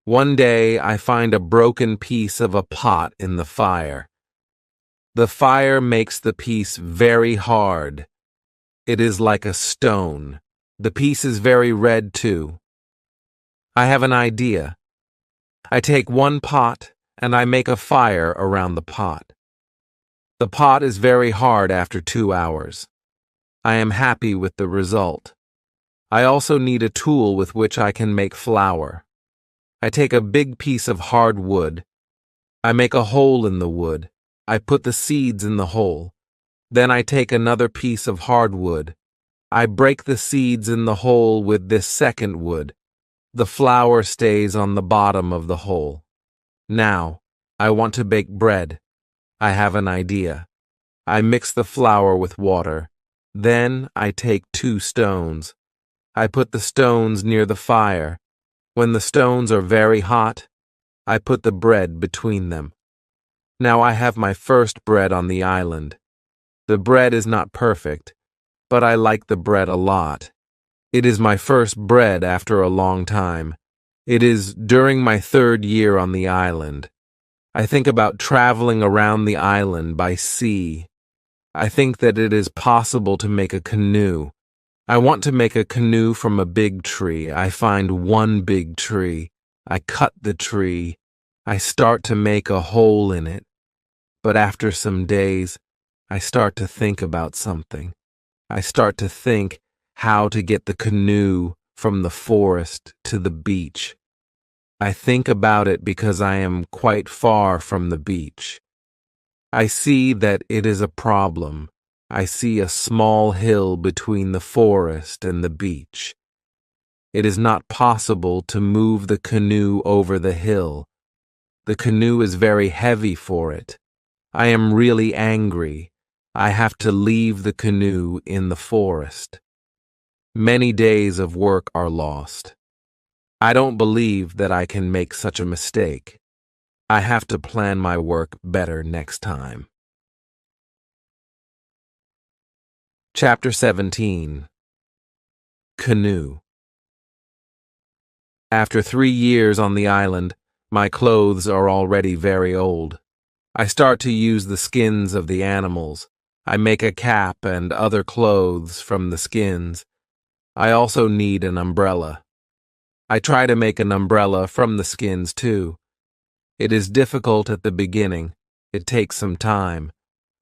One day I find a broken piece of a pot in the fire. The fire makes the piece very hard. It is like a stone. The piece is very red too. I have an idea. I take one pot and I make a fire around the pot. The pot is very hard after 2 hours. I am happy with the result. I also need a tool with which I can make flour. I take a big piece of hard wood. I make a hole in the wood. I put the seeds in the hole. Then I take another piece of hard wood. I break the seeds in the hole with this second wood. The flour stays on the bottom of the hole. Now, I want to bake bread. I have an idea. I mix the flour with water. Then I take 2 stones. I put the stones near the fire. When the stones are very hot, I put the bread between them. Now I have my first bread on the island. The bread is not perfect, but I like the bread a lot. It is my first bread after a long time. It is during my 3rd year on the island. I think about traveling around the island by sea. I think that it is possible to make a canoe. I want to make a canoe from a big tree. I find one big tree. I cut the tree. I start to make a hole in it. But after some days, I start to think about something. I start to think how to get the canoe from the forest to the beach. I think about it because I am quite far from the beach. I see that it is a problem. I see a small hill between the forest and the beach. It is not possible to move the canoe over the hill. The canoe is very heavy for it. I am really angry. I have to leave the canoe in the forest. Many days of work are lost. I don't believe that I can make such a mistake. I have to plan my work better next time. Chapter 17. Canoe. After 3 years on the island, my clothes are already very old. I start to use the skins of the animals. I make a cap and other clothes from the skins. I also need an umbrella. I try to make an umbrella from the skins too. It is difficult at the beginning. It takes some time,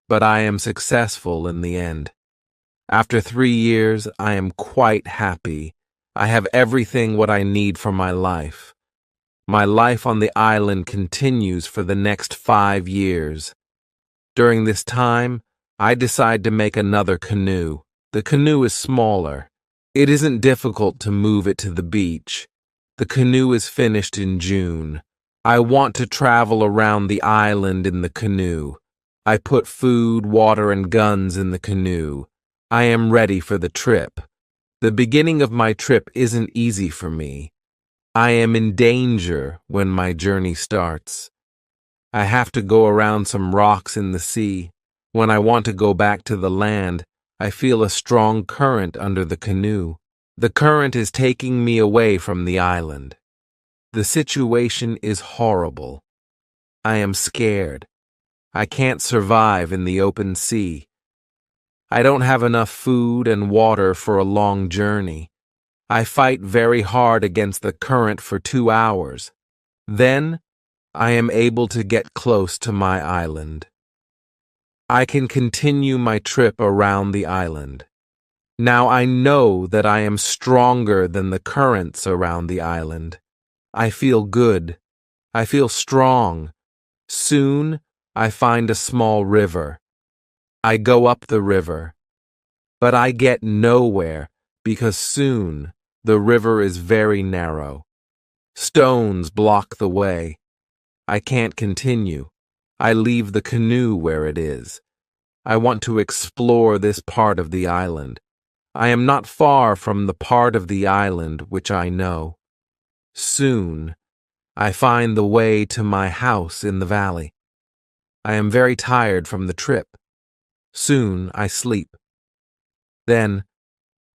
but I am successful in the end. After 3 years, I am quite happy. I have everything what I need for my life. My life on the island continues for the next 5 years. During this time, I decide to make another canoe. The canoe is smaller. It isn't difficult to move it to the beach. The canoe is finished in June. I want to travel around the island in the canoe. I put food, water, and guns in the canoe. I am ready for the trip. The beginning of my trip isn't easy for me. I am in danger when my journey starts. I have to go around some rocks in the sea. When I want to go back to the land, I feel a strong current under the canoe. The current is taking me away from the island. The situation is horrible. I am scared. I can't survive in the open sea. I don't have enough food and water for a long journey. I fight very hard against the current for 2 hours. Then, I am able to get close to my island. I can continue my trip around the island. Now I know that I am stronger than the currents around the island. I feel good. I feel strong. Soon, I find a small river. I go up the river. But I get nowhere because soon the river is very narrow. Stones block the way. I can't continue. I leave the canoe where it is. I want to explore this part of the island. I am not far from the part of the island which I know. Soon, I find the way to my house in the valley. I am very tired from the trip. Soon, I sleep. Then,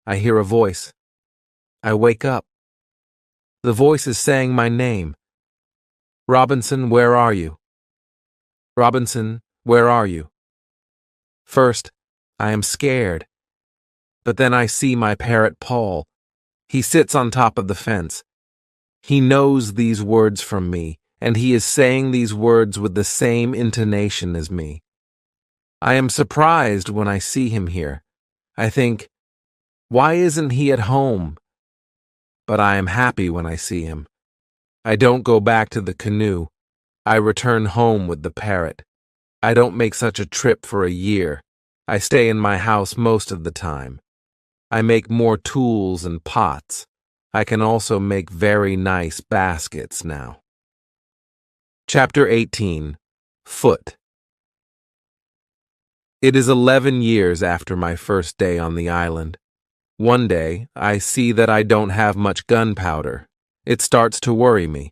I hear a voice. I wake up. The voice is saying my name. Robinson, where are you? Robinson, where are you? First, I am scared. But then I see my parrot Paul. He sits on top of the fence. He knows these words from me, and he is saying these words with the same intonation as me. I am surprised when I see him here. I think, why isn't he at home? But I am happy when I see him. I don't go back to the canoe. I return home with the parrot. I don't make such a trip for a year. I stay in my house most of the time. I make more tools and pots. I can also make very nice baskets now. Chapter 18. Foot. It is 11 years after my first day on the island. One day, I see that I don't have much gunpowder. It starts to worry me.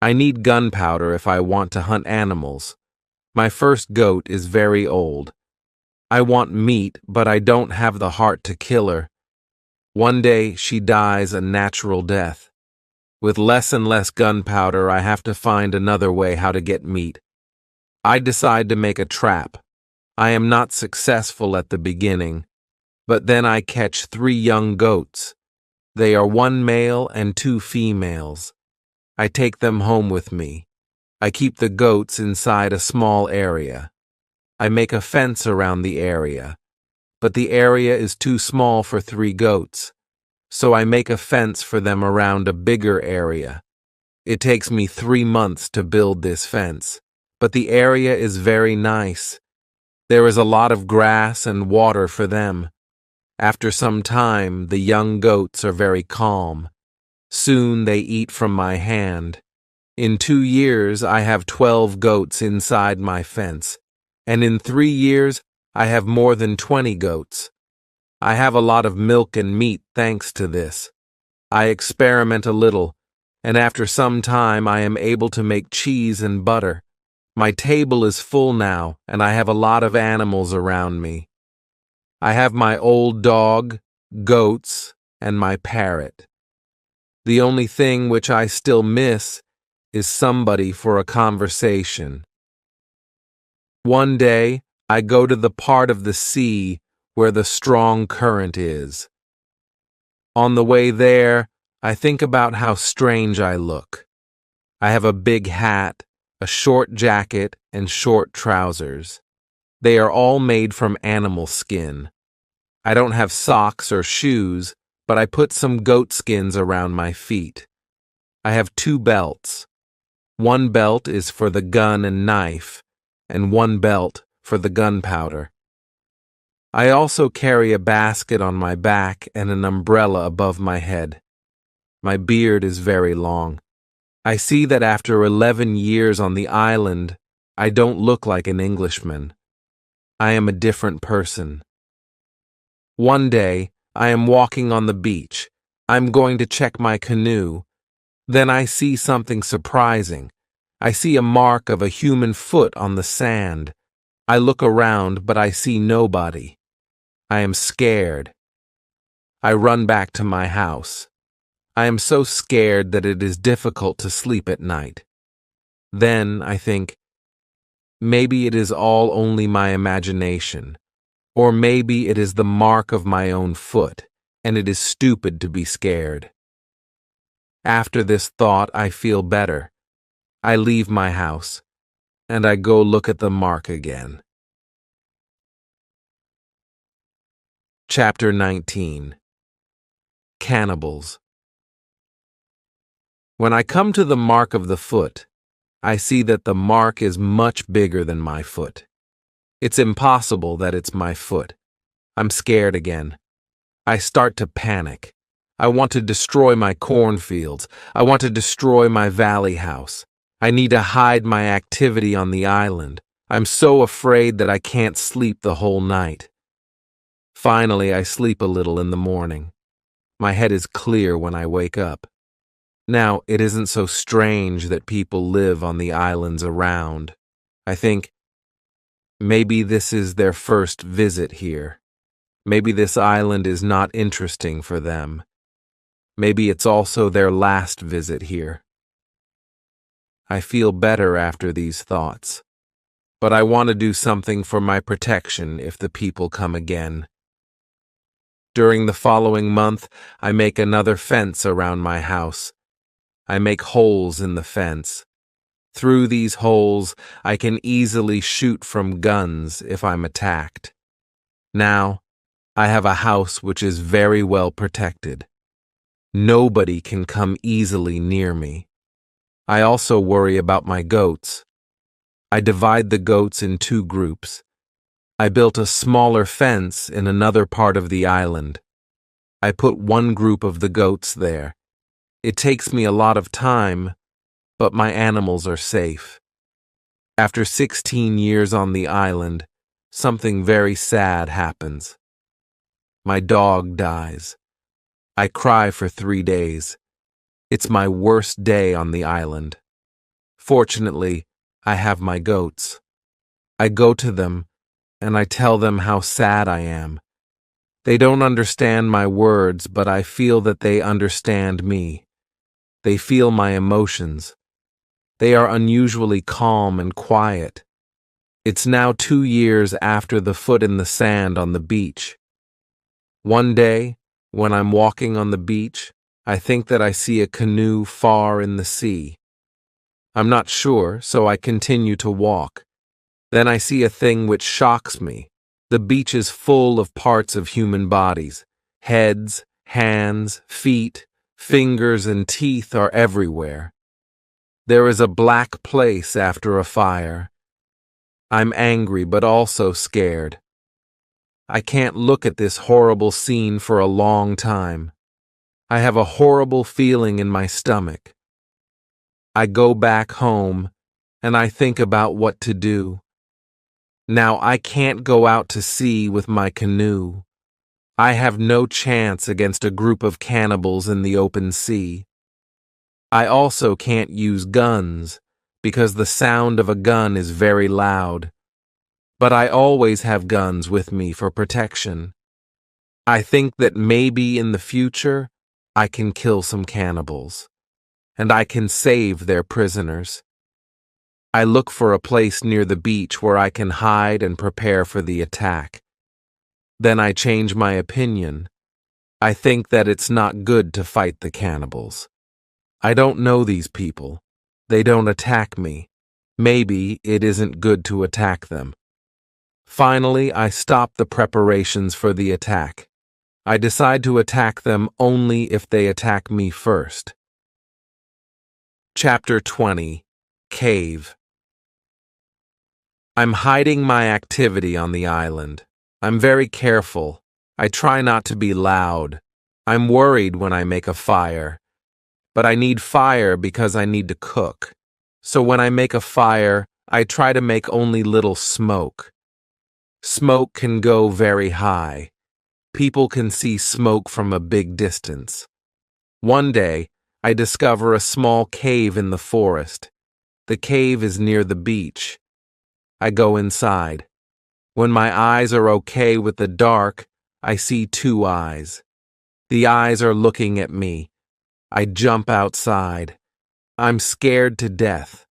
I need gunpowder if I want to hunt animals. My first goat is very old. I want meat, but I don't have the heart to kill her. One day, she dies a natural death. With less and less gunpowder, I have to find another way how to get meat. I decide to make a trap. I am not successful at the beginning, but then I catch 3 young goats. They are 1 male and 2 females. I take them home with me. I keep the goats inside a small area. I make a fence around the area, but the area is too small for 3 goats, so I make a fence for them around a bigger area. It takes me 3 months to build this fence, but the area is very nice. There is a lot of grass and water for them. After some time, the young goats are very calm. Soon they eat from my hand. In 2 years, I have 12 goats inside my fence, and in 3 years, I have more than 20 goats. I have a lot of milk and meat thanks to this. I experiment a little, and after some time, I am able to make cheese and butter. My table is full now, and I have a lot of animals around me. I have my old dog, goats, and my parrot. The only thing which I still miss is somebody for a conversation. One day, I go to the part of the sea where the strong current is. On the way there, I think about how strange I look. I have a big hat, a short jacket, and short trousers. They are all made from animal skin. I don't have socks or shoes, but I put some goat skins around my feet. I have 2 belts. 1 belt is for the gun and knife, and 1 belt for the gunpowder. I also carry a basket on my back and an umbrella above my head. My beard is very long. I see that after 11 years on the island, I don't look like an Englishman. I am a different person. One day, I am walking on the beach. I'm going to check my canoe. Then I see something surprising. I see a mark of a human foot on the sand. I look around, but I see nobody. I am scared. I run back to my house. I am so scared that it is difficult to sleep at night. Then I think, maybe it is all only my imagination, or maybe it is the mark of my own foot, and it is stupid to be scared. After this thought, I feel better. I leave my house, and I go look at the mark again. Chapter 19. Cannibals. When I come to the mark of the foot, I see that the mark is much bigger than my foot. It's impossible that it's my foot. I'm scared again. I start to panic. I want to destroy my cornfields. I want to destroy my valley house. I need to hide my activity on the island. I'm so afraid that I can't sleep the whole night. Finally, I sleep a little in the morning. My head is clear when I wake up. Now, it isn't so strange that people live on the islands around. I think, maybe this is their first visit here. Maybe this island is not interesting for them. Maybe it's also their last visit here. I feel better after these thoughts, but I want to do something for my protection if the people come again. During the following month, I make another fence around my house. I make holes in the fence. Through these holes, I can easily shoot from guns if I'm attacked. Now, I have a house which is very well protected. Nobody can come easily near me. I also worry about my goats. I divide the goats in 2 groups. I built a smaller fence in another part of the island. I put one group of the goats there. It takes me a lot of time, but my animals are safe. After 16 years on the island, something very sad happens. My dog dies. I cry for 3 days. It's my worst day on the island. Fortunately, I have my goats. I go to them, and I tell them how sad I am. They don't understand my words, but I feel that they understand me. They feel my emotions. They are unusually calm and quiet. It's now 2 years after the foot in the sand on the beach. One day, when I'm walking on the beach, I think that I see a canoe far in the sea. I'm not sure, so I continue to walk. Then I see a thing which shocks me. The beach is full of parts of human bodies. Heads, hands, feet, fingers, and teeth are everywhere. There is a black place after a fire. I'm angry but also scared. I can't look at this horrible scene for a long time. I have a horrible feeling in my stomach. I go back home, and I think about what to do. Now I can't go out to sea with my canoe. I have no chance against a group of cannibals in the open sea. I also can't use guns, because the sound of a gun is very loud. But I always have guns with me for protection. I think that maybe in the future, I can kill some cannibals, and I can save their prisoners. I look for a place near the beach where I can hide and prepare for the attack. Then I change my opinion. I think that it's not good to fight the cannibals. I don't know these people. They don't attack me. Maybe it isn't good to attack them. Finally, I stop the preparations for the attack. I decide to attack them only if they attack me first. Chapter 20. Cave. I'm hiding my activity on the island. I'm very careful. I try not to be loud. I'm worried when I make a fire. But I need fire because I need to cook. So when I make a fire, I try to make only little smoke. Smoke can go very high. People can see smoke from a big distance. One day, I discover a small cave in the forest. The cave is near the beach. I go inside. When my eyes are okay with the dark, I see 2 eyes. The eyes are looking at me. I jump outside. I'm scared to death.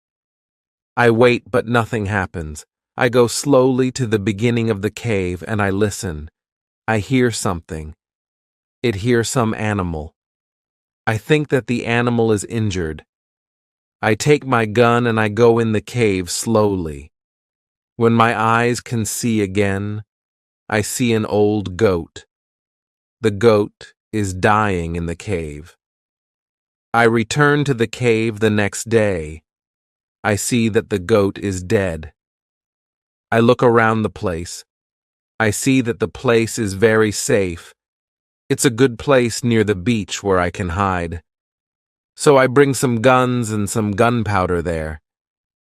I wait, but nothing happens. I go slowly to the beginning of the cave and I listen. I hear something. It hears some animal. I think that the animal is injured. I take my gun and I go in the cave slowly. When my eyes can see again, I see an old goat. The goat is dying in the cave. I return to the cave the next day. I see that the goat is dead. I look around the place. I see that the place is very safe. It's a good place near the beach where I can hide. So I bring some guns and some gunpowder there.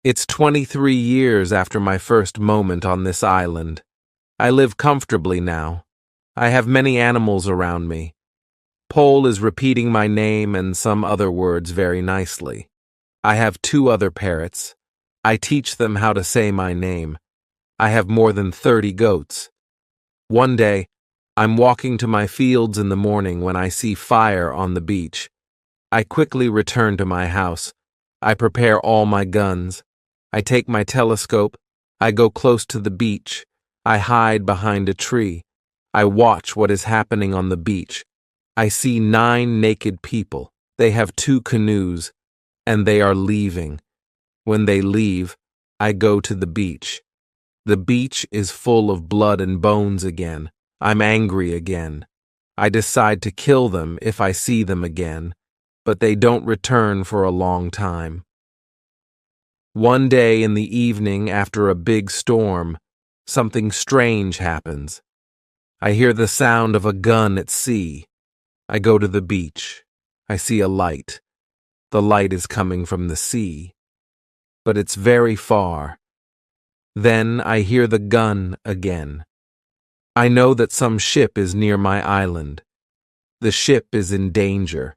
It's 23 years after my first moment on this island. I live comfortably now. I have many animals around me. Pole is repeating my name and some other words very nicely. I have 2 other parrots. I teach them how to say my name. I have more than 30 goats. One day, I'm walking to my fields in the morning when I see fire on the beach. I quickly return to my house. I prepare all my guns. I take my telescope. I go close to the beach. I hide behind a tree. I watch what is happening on the beach. I see 9 naked people. They have 2 canoes, and they are leaving. When they leave, I go to the beach. The beach is full of blood and bones again. I'm angry again. I decide to kill them if I see them again, but they don't return for a long time. One day in the evening after a big storm, something strange happens. I hear the sound of a gun at sea. I go to the beach. I see a light. The light is coming from the sea, but it's very far. Then I hear the gun again. I know that some ship is near my island. The ship is in danger.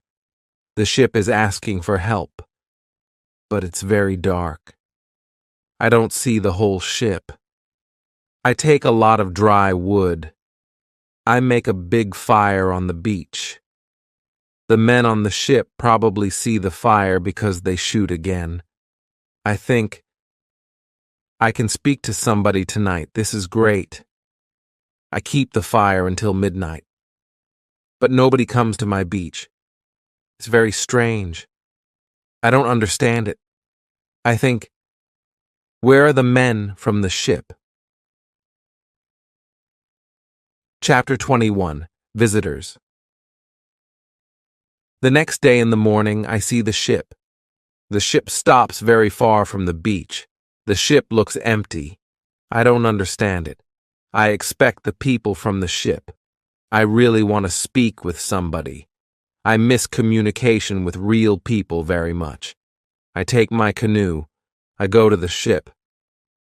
The ship is asking for help, but it's very dark. I don't see the whole ship. I take a lot of dry wood. I make a big fire on the beach. The men on the ship probably see the fire because they shoot again. I think, I can speak to somebody tonight. This is great. I keep the fire until midnight. But nobody comes to my beach. It's very strange. I don't understand it. I think, where are the men from the ship? Chapter 21. Visitors. The next day in the morning, I see the ship. The ship stops very far from the beach. The ship looks empty. I don't understand it. I expect the people from the ship. I really want to speak with somebody. I miss communication with real people very much. I take my canoe. I go to the ship.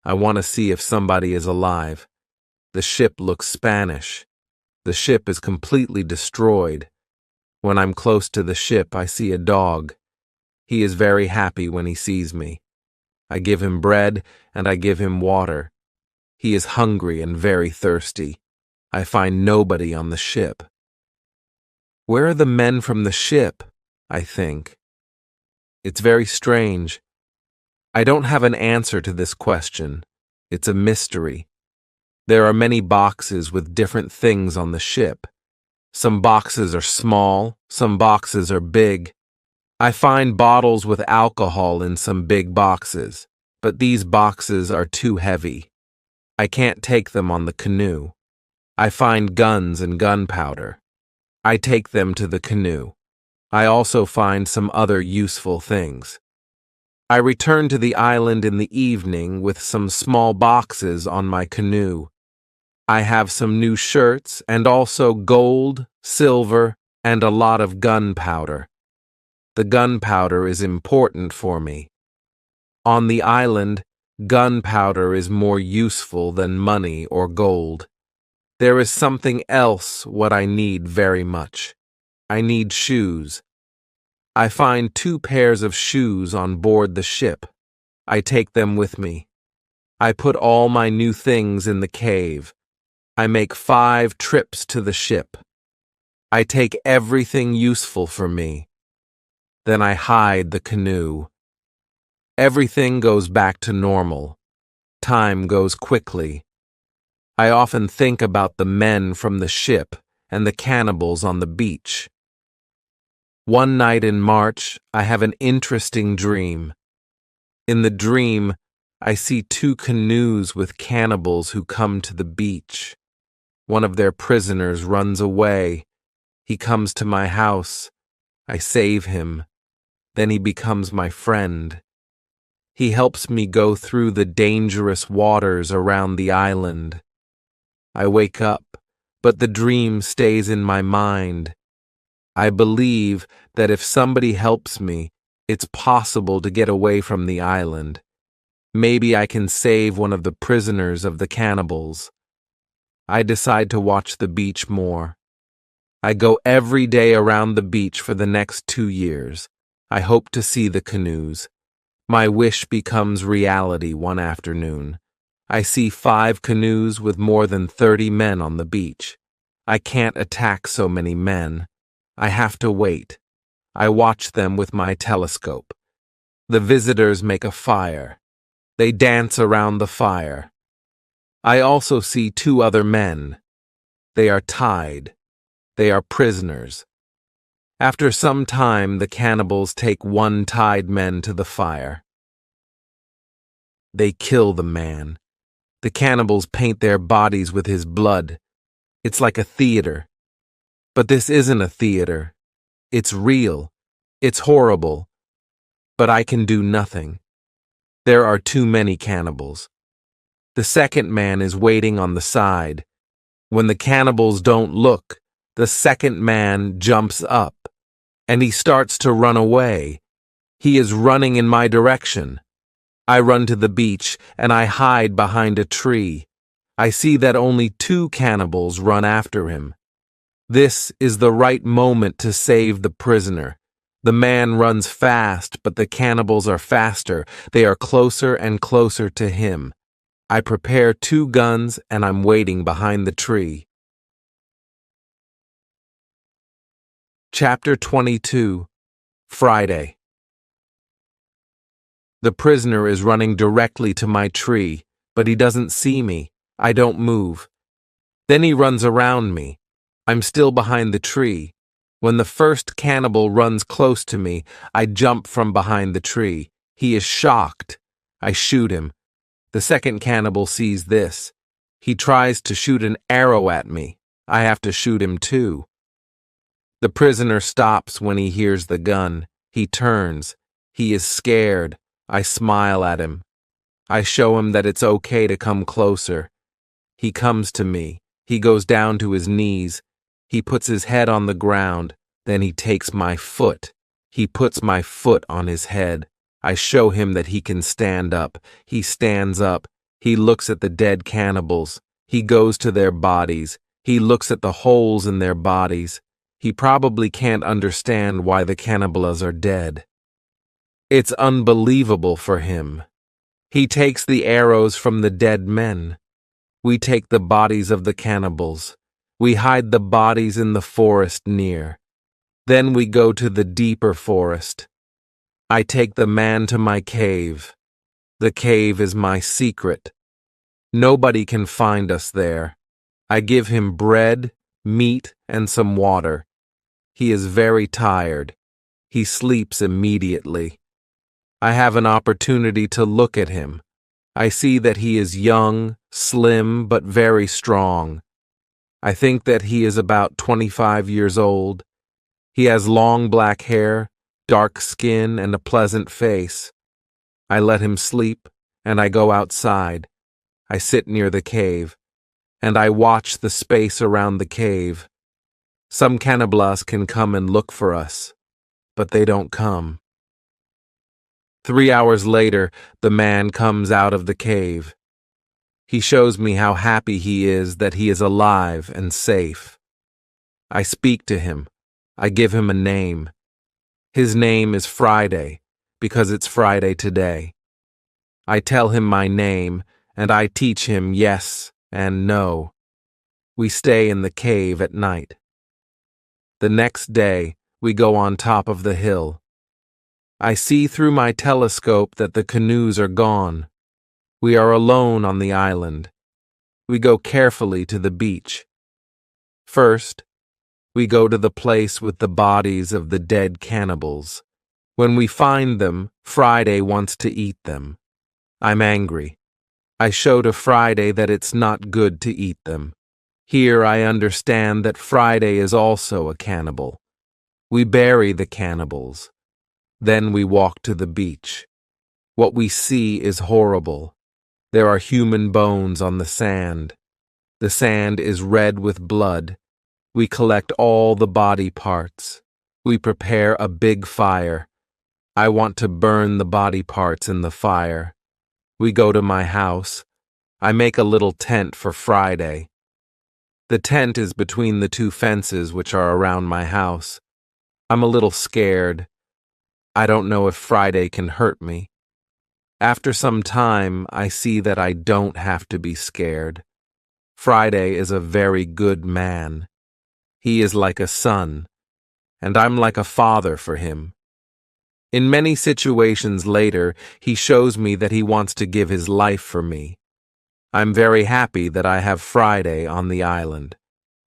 I want to see if somebody is alive. The ship looks Spanish. The ship is completely destroyed. When I'm close to the ship, I see a dog. He is very happy when he sees me. I give him bread and I give him water. He is hungry and very thirsty. I find nobody on the ship. Where are the men from the ship? I think. It's very strange. I don't have an answer to this question. It's a mystery. There are many boxes with different things on the ship. Some boxes are small, some boxes are big. I find bottles with alcohol in some big boxes, but these boxes are too heavy. I can't take them on the canoe. I find guns and gunpowder. I take them to the canoe. I also find some other useful things. I return to the island in the evening with some small boxes on my canoe. I have some new shirts and also gold, silver, and a lot of gunpowder. The gunpowder is important for me. On the island, gunpowder is more useful than money or gold. There is something else what I need very much. I need shoes. I find 2 pairs of shoes on board the ship. I take them with me. I put all my new things in the cave. I make 5 trips to the ship. I take everything useful for me. Then I hide the canoe. Everything goes back to normal. Time goes quickly. I often think about the men from the ship and the cannibals on the beach. One night in March, I have an interesting dream. In the dream, I see 2 canoes with cannibals who come to the beach. One of their prisoners runs away. He comes to my house. I save him. Then he becomes my friend. He helps me go through the dangerous waters around the island. I wake up, but the dream stays in my mind. I believe that if somebody helps me, it's possible to get away from the island. Maybe I can save one of the prisoners of the cannibals. I decide to watch the beach more. I go every day around the beach for the next 2 years. I hope to see the canoes. My wish becomes reality one afternoon. I see 5 canoes with more than 30 men on the beach. I can't attack so many men. I have to wait. I watch them with my telescope. The visitors make a fire. They dance around the fire. I also see 2 other men. They are tied. They are prisoners. After some time, the cannibals take 1 tied man to the fire. They kill the man. The cannibals paint their bodies with his blood. It's like a theater. But this isn't a theater. It's real. It's horrible. But I can do nothing. There are too many cannibals. The second man is waiting on the side. When the cannibals don't look, The second man jumps up, and he starts to run away. He is running in my direction. I run to the beach, and I hide behind a tree. I see that only 2 cannibals run after him. This is the right moment to save the prisoner. The man runs fast, but the cannibals are faster. They are closer and closer to him. I prepare 2 guns, and I'm waiting behind the tree. Chapter 22. Friday. The prisoner is running directly to my tree, but he doesn't see me. I don't move. Then he runs around me. I'm still behind the tree. When the first cannibal runs close to me, I jump from behind the tree. He is shocked. I shoot him. The second cannibal sees this. He tries to shoot an arrow at me. I have to shoot him too. The prisoner stops when he hears the gun. He turns. He is scared. I smile at him. I show him that it's okay to come closer. He comes to me. He goes down to his knees. He puts his head on the ground. Then he takes my foot. He puts my foot on his head. I show him that he can stand up. He stands up. He looks at the dead cannibals. He goes to their bodies. He looks at the holes in their bodies. He probably can't understand why the cannibals are dead. It's unbelievable for him. He takes the arrows from the dead men. We take the bodies of the cannibals. We hide the bodies in the forest near. Then we go to the deeper forest. I take the man to my cave. The cave is my secret. Nobody can find us there. I give him bread, meat, and some water. He is very tired. He sleeps immediately. I have an opportunity to look at him. I see that he is young, slim, but very strong. I think that he is about 25 years old. He has long black hair, dark skin, and a pleasant face. I let him sleep, and I go outside. I sit near the cave, and I watch the space around the cave. Some cannibals can come and look for us, but they don't come. 3 hours later, the man comes out of the cave. He shows me how happy he is that he is alive and safe. I speak to him. I give him a name. His name is Friday, because it's Friday today. I tell him my name, and I teach him yes and no. We stay in the cave at night. The next day, we go on top of the hill. I see through my telescope that the canoes are gone. We are alone on the island. We go carefully to the beach. First, we go to the place with the bodies of the dead cannibals. When we find them, Friday wants to eat them. I'm angry. I show to Friday that it's not good to eat them. Here I understand that Friday is also a cannibal. We bury the cannibals. Then we walk to the beach. What we see is horrible. There are human bones on the sand. The sand is red with blood. We collect all the body parts. We prepare a big fire. I want to burn the body parts in the fire. We go to my house. I make a little tent for Friday. The tent is between the 2 fences which are around my house. I'm a little scared. I don't know if Friday can hurt me. After some time, I see that I don't have to be scared. Friday is a very good man. He is like a son, and I'm like a father for him. In many situations later, he shows me that he wants to give his life for me. I'm very happy that I have Friday on the island.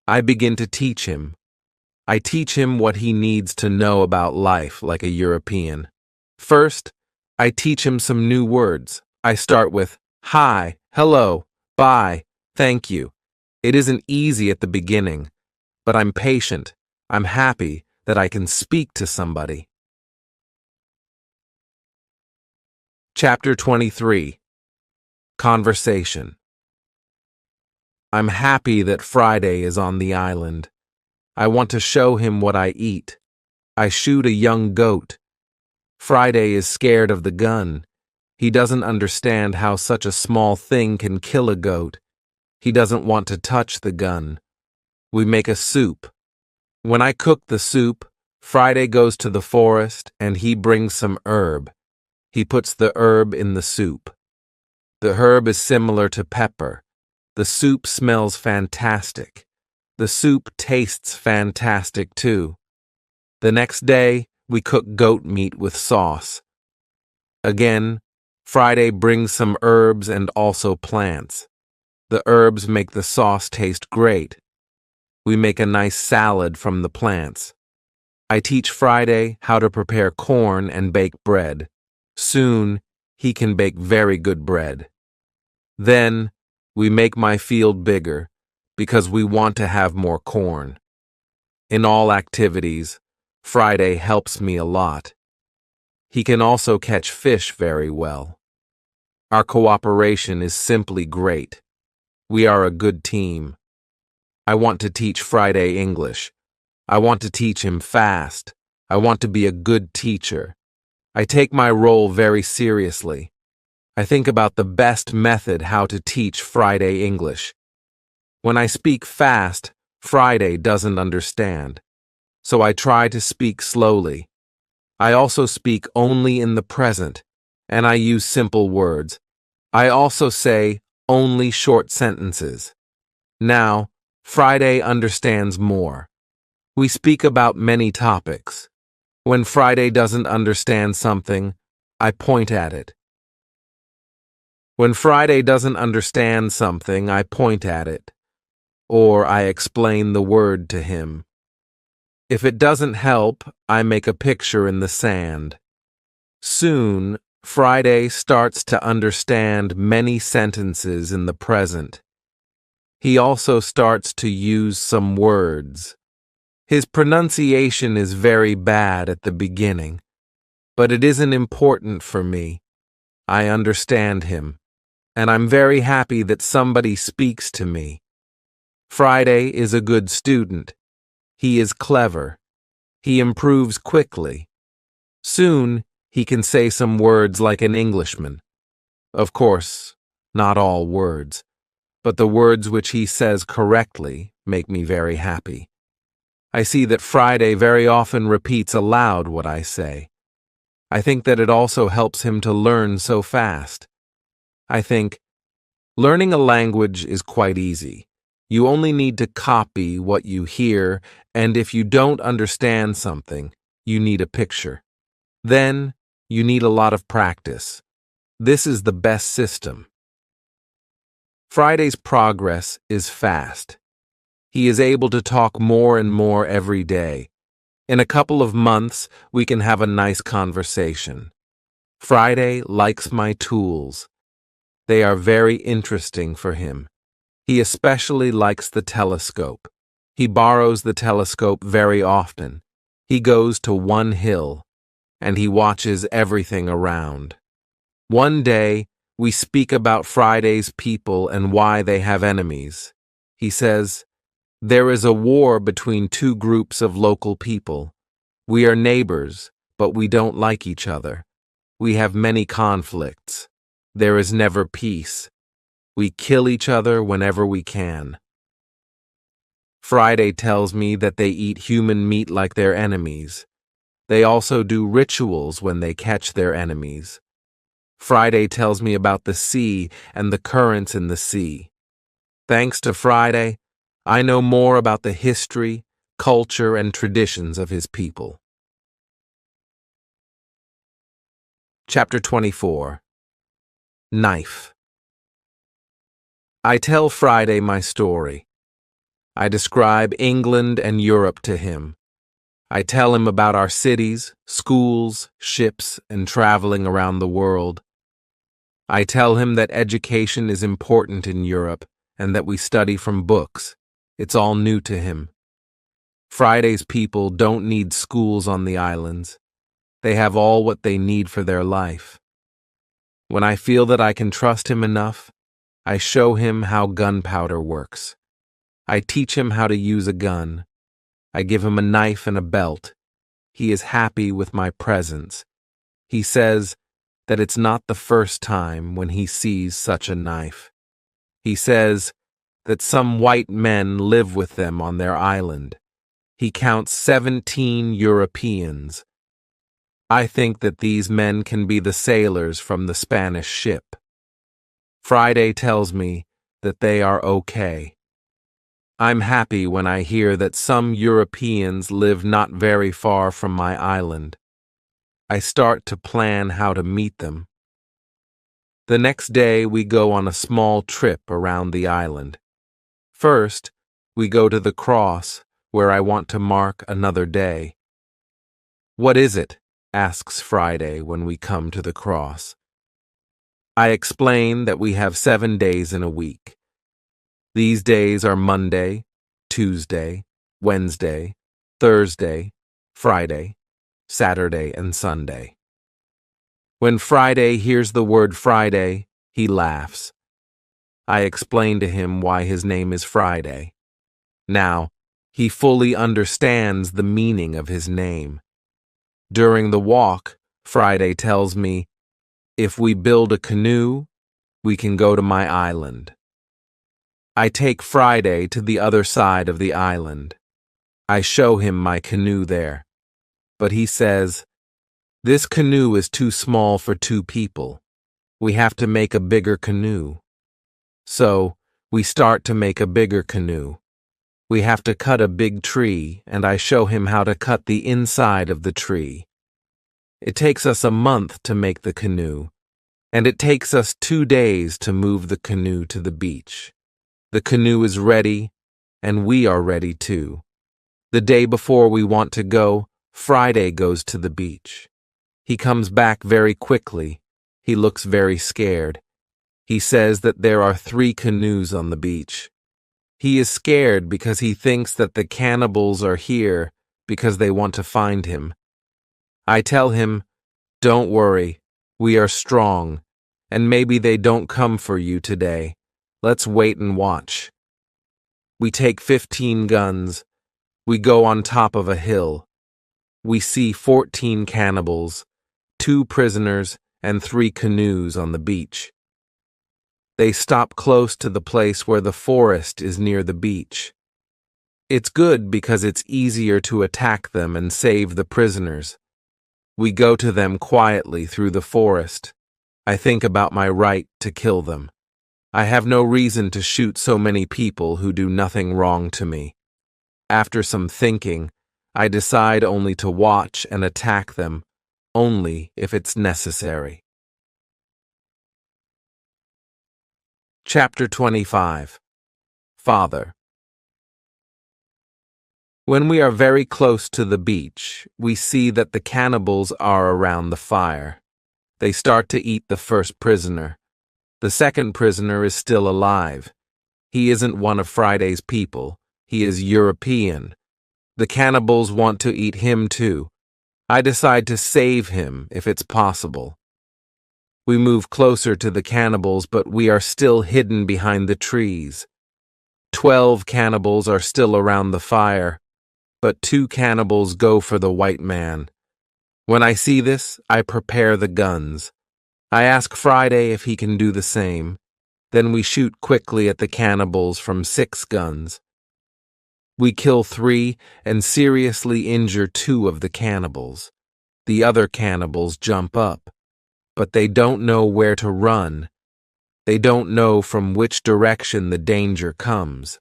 I begin to teach him. I teach him what he needs to know about life like a European. First, I teach him some new words. I start with hi, hello, bye, thank you. It isn't easy at the beginning, but I'm patient. I'm happy that I can speak to somebody. Chapter 23. Conversation. I'm happy that Friday is on the island. I want to show him what I eat. I shoot a young goat. Friday is scared of the gun. He doesn't understand how such a small thing can kill a goat. He doesn't want to touch the gun. We make a soup. When I cook the soup, Friday goes to the forest and he brings some herb. He puts the herb in the soup. The herb is similar to pepper. The soup smells fantastic. The soup tastes fantastic too. The next day, we cook goat meat with sauce. Again, Friday brings some herbs and also plants. The herbs make the sauce taste great. We make a nice salad from the plants. I teach Friday how to prepare corn and bake bread. Soon, he can bake very good bread. Then, we make my field bigger because we want to have more corn. In all activities, Friday helps me a lot. He can also catch fish very well. Our cooperation is simply great. We are a good team. I want to teach Friday English. I want to teach him fast. I want to be a good teacher. I take my role very seriously. I think about the best method how to teach Friday English. When I speak fast, Friday doesn't understand. So I try to speak slowly. I also speak only in the present, and I use simple words. I also say only short sentences. Now, Friday understands more. We speak about many topics. When Friday doesn't understand something, I point at it. When Friday doesn't understand something, I point at it, or I explain the word to him. If it doesn't help, I make a picture in the sand. Soon, Friday starts to understand many sentences in the present. He also starts to use some words. His pronunciation is very bad at the beginning, but it isn't important for me. I understand him, and I'm very happy that somebody speaks to me. Friday is a good student. He is clever. He improves quickly. Soon, he can say some words like an Englishman. Of course, not all words, but the words which he says correctly make me very happy. I see that Friday very often repeats aloud what I say. I think that it also helps him to learn so fast. I think learning a language is quite easy. You only need to copy what you hear, and if you don't understand something, you need a picture. Then, you need a lot of practice. This is the best system. Friday's progress is fast. He is able to talk more and more every day. In a couple of months, we can have a nice conversation. Friday likes my tools. They are very interesting for him. He especially likes the telescope. He borrows the telescope very often. He goes to one hill, and he watches everything around. One day, we speak about Friday's people and why they have enemies. He says, "There is a war between two groups of local people. We are neighbors, but we don't like each other. We have many conflicts. There is never peace. We kill each other whenever we can." Friday tells me that they eat human meat like their enemies. They also do rituals when they catch their enemies. Friday tells me about the sea and the currents in the sea. Thanks to Friday, I know more about the history, culture, and traditions of his people. Chapter 24. Knife. I tell Friday my story. I describe England and Europe to him. I tell him about our cities, schools, ships, and traveling around the world. I tell him that education is important in Europe and that we study from books. It's all new to him. Friday's people don't need schools on the islands. They have all what they need for their life. When I feel that I can trust him enough, I show him how gunpowder works. I teach him how to use a gun. I give him a knife and a belt. He is happy with my presence. He says that it's not the first time when he sees such a knife. He says that some white men live with them on their island. He counts 17 Europeans. I think that these men can be the sailors from the Spanish ship. Friday tells me that they are okay. I'm happy when I hear that some Europeans live not very far from my island. I start to plan how to meet them. The next day we go on a small trip around the island. First, we go to the cross, where I want to mark another day. "What is it?" asks Friday when we come to the cross. I explain that we have 7 days in a week. These days are Monday, Tuesday, Wednesday, Thursday, Friday, Saturday, and Sunday. When Friday hears the word Friday, he laughs. I explain to him why his name is Friday. Now, he fully understands the meaning of his name. During the walk, Friday tells me, if we build a canoe, we can go to my island. I take Friday to the other side of the island. I show him my canoe there. But he says, "This canoe is too small for 2 people. We have to make a bigger canoe." So, we start to make a bigger canoe. We have to cut a big tree, and I show him how to cut the inside of the tree. It takes us a month to make the canoe, and it takes us 2 days to move the canoe to the beach. The canoe is ready, and we are ready too. The day before we want to go, Friday goes to the beach. He comes back very quickly. He looks very scared. He says that there are 3 canoes on the beach. He is scared because he thinks that the cannibals are here because they want to find him. I tell him, "Don't worry, we are strong, and maybe they don't come for you today. Let's wait and watch." We take 15 guns. We go on top of a hill. We see 14 cannibals, 2 prisoners, and 3 canoes on the beach. They stop close to the place where the forest is near the beach. It's good because it's easier to attack them and save the prisoners. We go to them quietly through the forest. I think about my right to kill them. I have no reason to shoot so many people who do nothing wrong to me. After some thinking, I decide only to watch and attack them, only if it's necessary. Chapter 25. Father. When we are very close to the beach, we see that the cannibals are around the fire. They start to eat the first prisoner. The second prisoner is still alive. He isn't one of Friday's people. He is European. The cannibals want to eat him too. I decide to save him if it's possible. We move closer to the cannibals, but we are still hidden behind the trees. 12 cannibals are still around the fire, but 2 cannibals go for the white man. When I see this, I prepare the guns. I ask Friday if he can do the same. Then we shoot quickly at the cannibals from 6 guns. We kill 3 and seriously injure 2 of the cannibals. The other cannibals jump up, but they don't know where to run. They don't know from which direction the danger comes.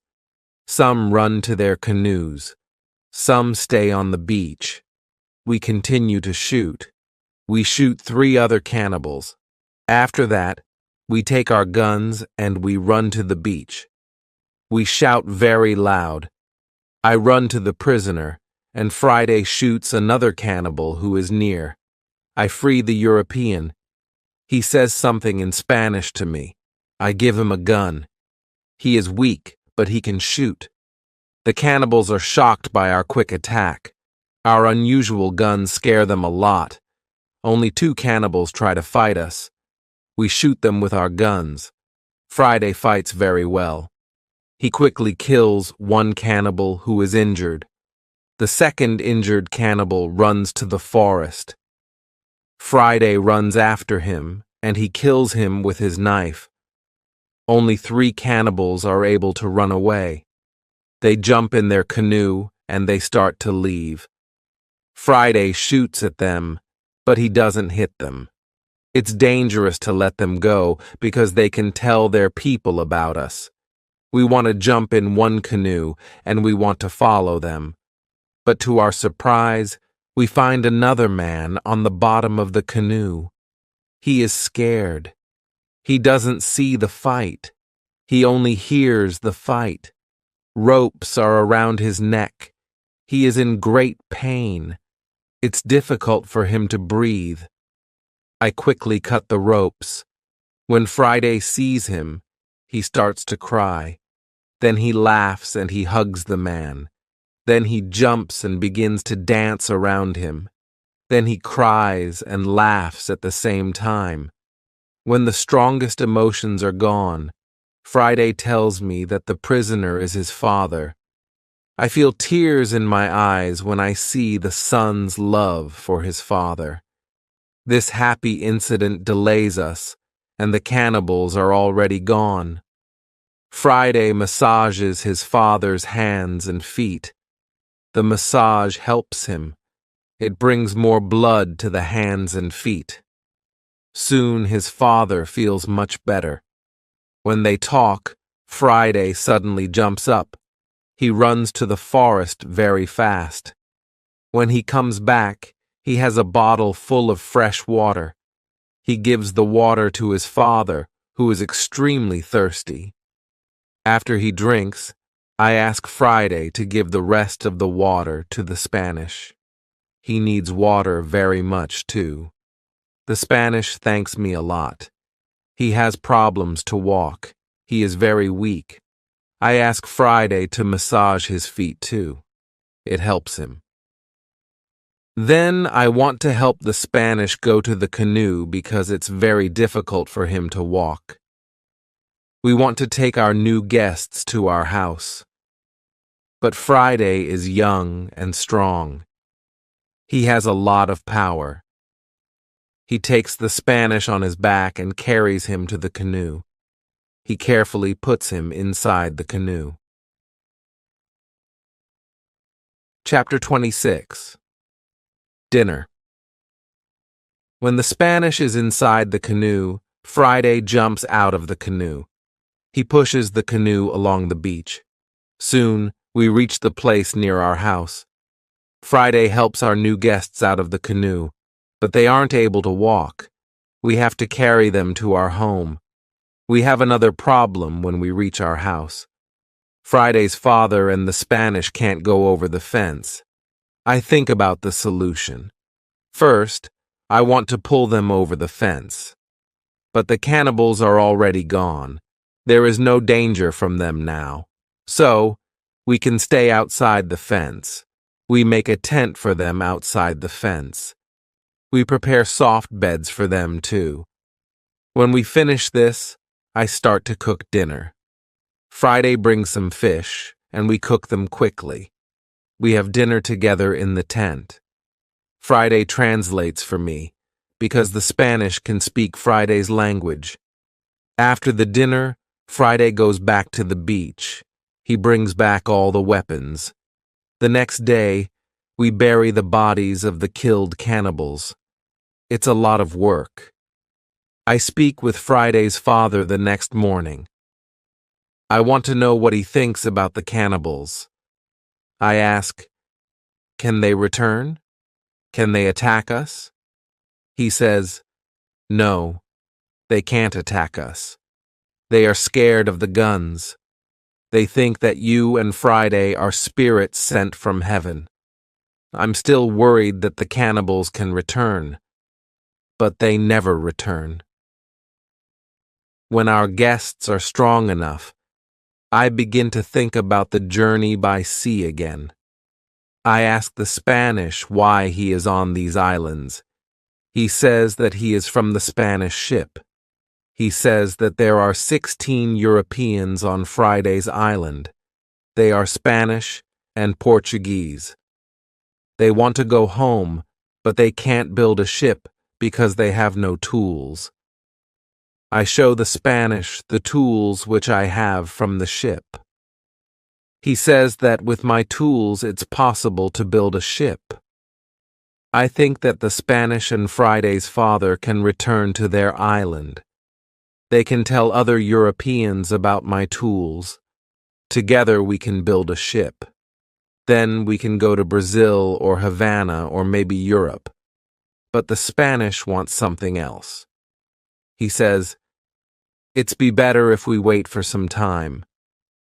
Some run to their canoes. Some stay on the beach. We continue to shoot. We shoot 3 other cannibals. After that, we take our guns and we run to the beach. We shout very loud. I run to the prisoner, and Friday shoots another cannibal who is near. I free the European. He says something in Spanish to me. I give him a gun. He is weak, but he can shoot. The cannibals are shocked by our quick attack. Our unusual guns scare them a lot. Only 2 cannibals try to fight us. We shoot them with our guns. Friday fights very well. He quickly kills 1 cannibal who is injured. The second injured cannibal runs to the forest. Friday runs after him, and he kills him with his knife. Only 3 cannibals are able to run away. They jump in their canoe, and they start to leave. Friday shoots at them, but he doesn't hit them. It's dangerous to let them go because they can tell their people about us. We want to jump in one canoe, and we want to follow them. But to our surprise, we find another man on the bottom of the canoe. He is scared. He doesn't see the fight. He only hears the fight. Ropes are around his neck. He is in great pain. It's difficult for him to breathe. I quickly cut the ropes. When Friday sees him, he starts to cry. Then he laughs and he hugs the man. Then he jumps and begins to dance around him. Then he cries and laughs at the same time. When the strongest emotions are gone, Friday tells me that the prisoner is his father. I feel tears in my eyes when I see the son's love for his father. This happy incident delays us, and the cannibals are already gone. Friday massages his father's hands and feet. The massage helps him. It brings more blood to the hands and feet. Soon his father feels much better. When they talk, Friday suddenly jumps up. He runs to the forest very fast. When he comes back, he has a bottle full of fresh water. He gives the water to his father, who is extremely thirsty. After he drinks, I ask Friday to give the rest of the water to the Spanish. He needs water very much, too. The Spanish thanks me a lot. He has problems to walk. He is very weak. I ask Friday to massage his feet, too. It helps him. Then I want to help the Spanish go to the canoe because it's very difficult for him to walk. We want to take our new guests to our house. But Friday is young and strong. He has a lot of power. He takes the Spanish on his back and carries him to the canoe. He carefully puts him inside the canoe. Chapter 26. Dinner. When the Spanish is inside the canoe, Friday jumps out of the canoe. He pushes the canoe along the beach. Soon, we reach the place near our house. Friday helps our new guests out of the canoe, but they aren't able to walk. We have to carry them to our home. We have another problem when we reach our house. Friday's father and the Spanish can't go over the fence. I think about the solution. First, I want to pull them over the fence. But the cannibals are already gone. There is no danger from them now. So, we can stay outside the fence. We make a tent for them outside the fence. We prepare soft beds for them, too. When we finish this, I start to cook dinner. Friday brings some fish, and we cook them quickly. We have dinner together in the tent. Friday translates for me, because the Spanish can speak Friday's language. After the dinner, Friday goes back to the beach. He brings back all the weapons. The next day, we bury the bodies of the killed cannibals. It's a lot of work. I speak with Friday's father the next morning. I want to know what he thinks about the cannibals. I ask, can they return? Can they attack us? He says, no, they can't attack us. They are scared of the guns. They think that you and Friday are spirits sent from heaven. I'm still worried that the cannibals can return, but they never return. When our guests are strong enough, I begin to think about the journey by sea again. I ask the Spanish why he is on these islands. He says that he is from the Spanish ship. He says that there are 16 Europeans on Friday's island. They are Spanish and Portuguese. They want to go home, but they can't build a ship because they have no tools. I show the Spanish the tools which I have from the ship. He says that with my tools it's possible to build a ship. I think that the Spanish and Friday's father can return to their island. They can tell other Europeans about my tools. Together we can build a ship. Then we can go to Brazil or Havana or maybe Europe. But the Spanish want something else. He says, "It's be better if we wait for some time.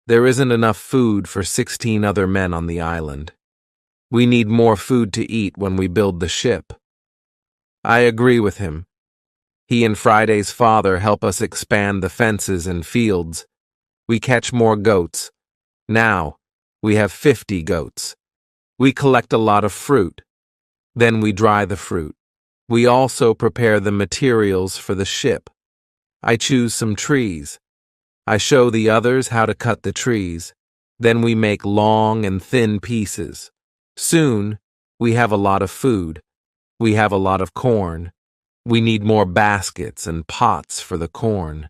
There isn't enough food for 16 other men on the island. We need more food to eat when we build the ship." I agree with him. He and Friday's father help us expand the fences and fields. We catch more goats. Now, we have 50 goats. We collect a lot of fruit. Then we dry the fruit. We also prepare the materials for the ship. I choose some trees. I show the others how to cut the trees. Then we make long and thin pieces. Soon, we have a lot of food. We have a lot of corn. We need more baskets and pots for the corn.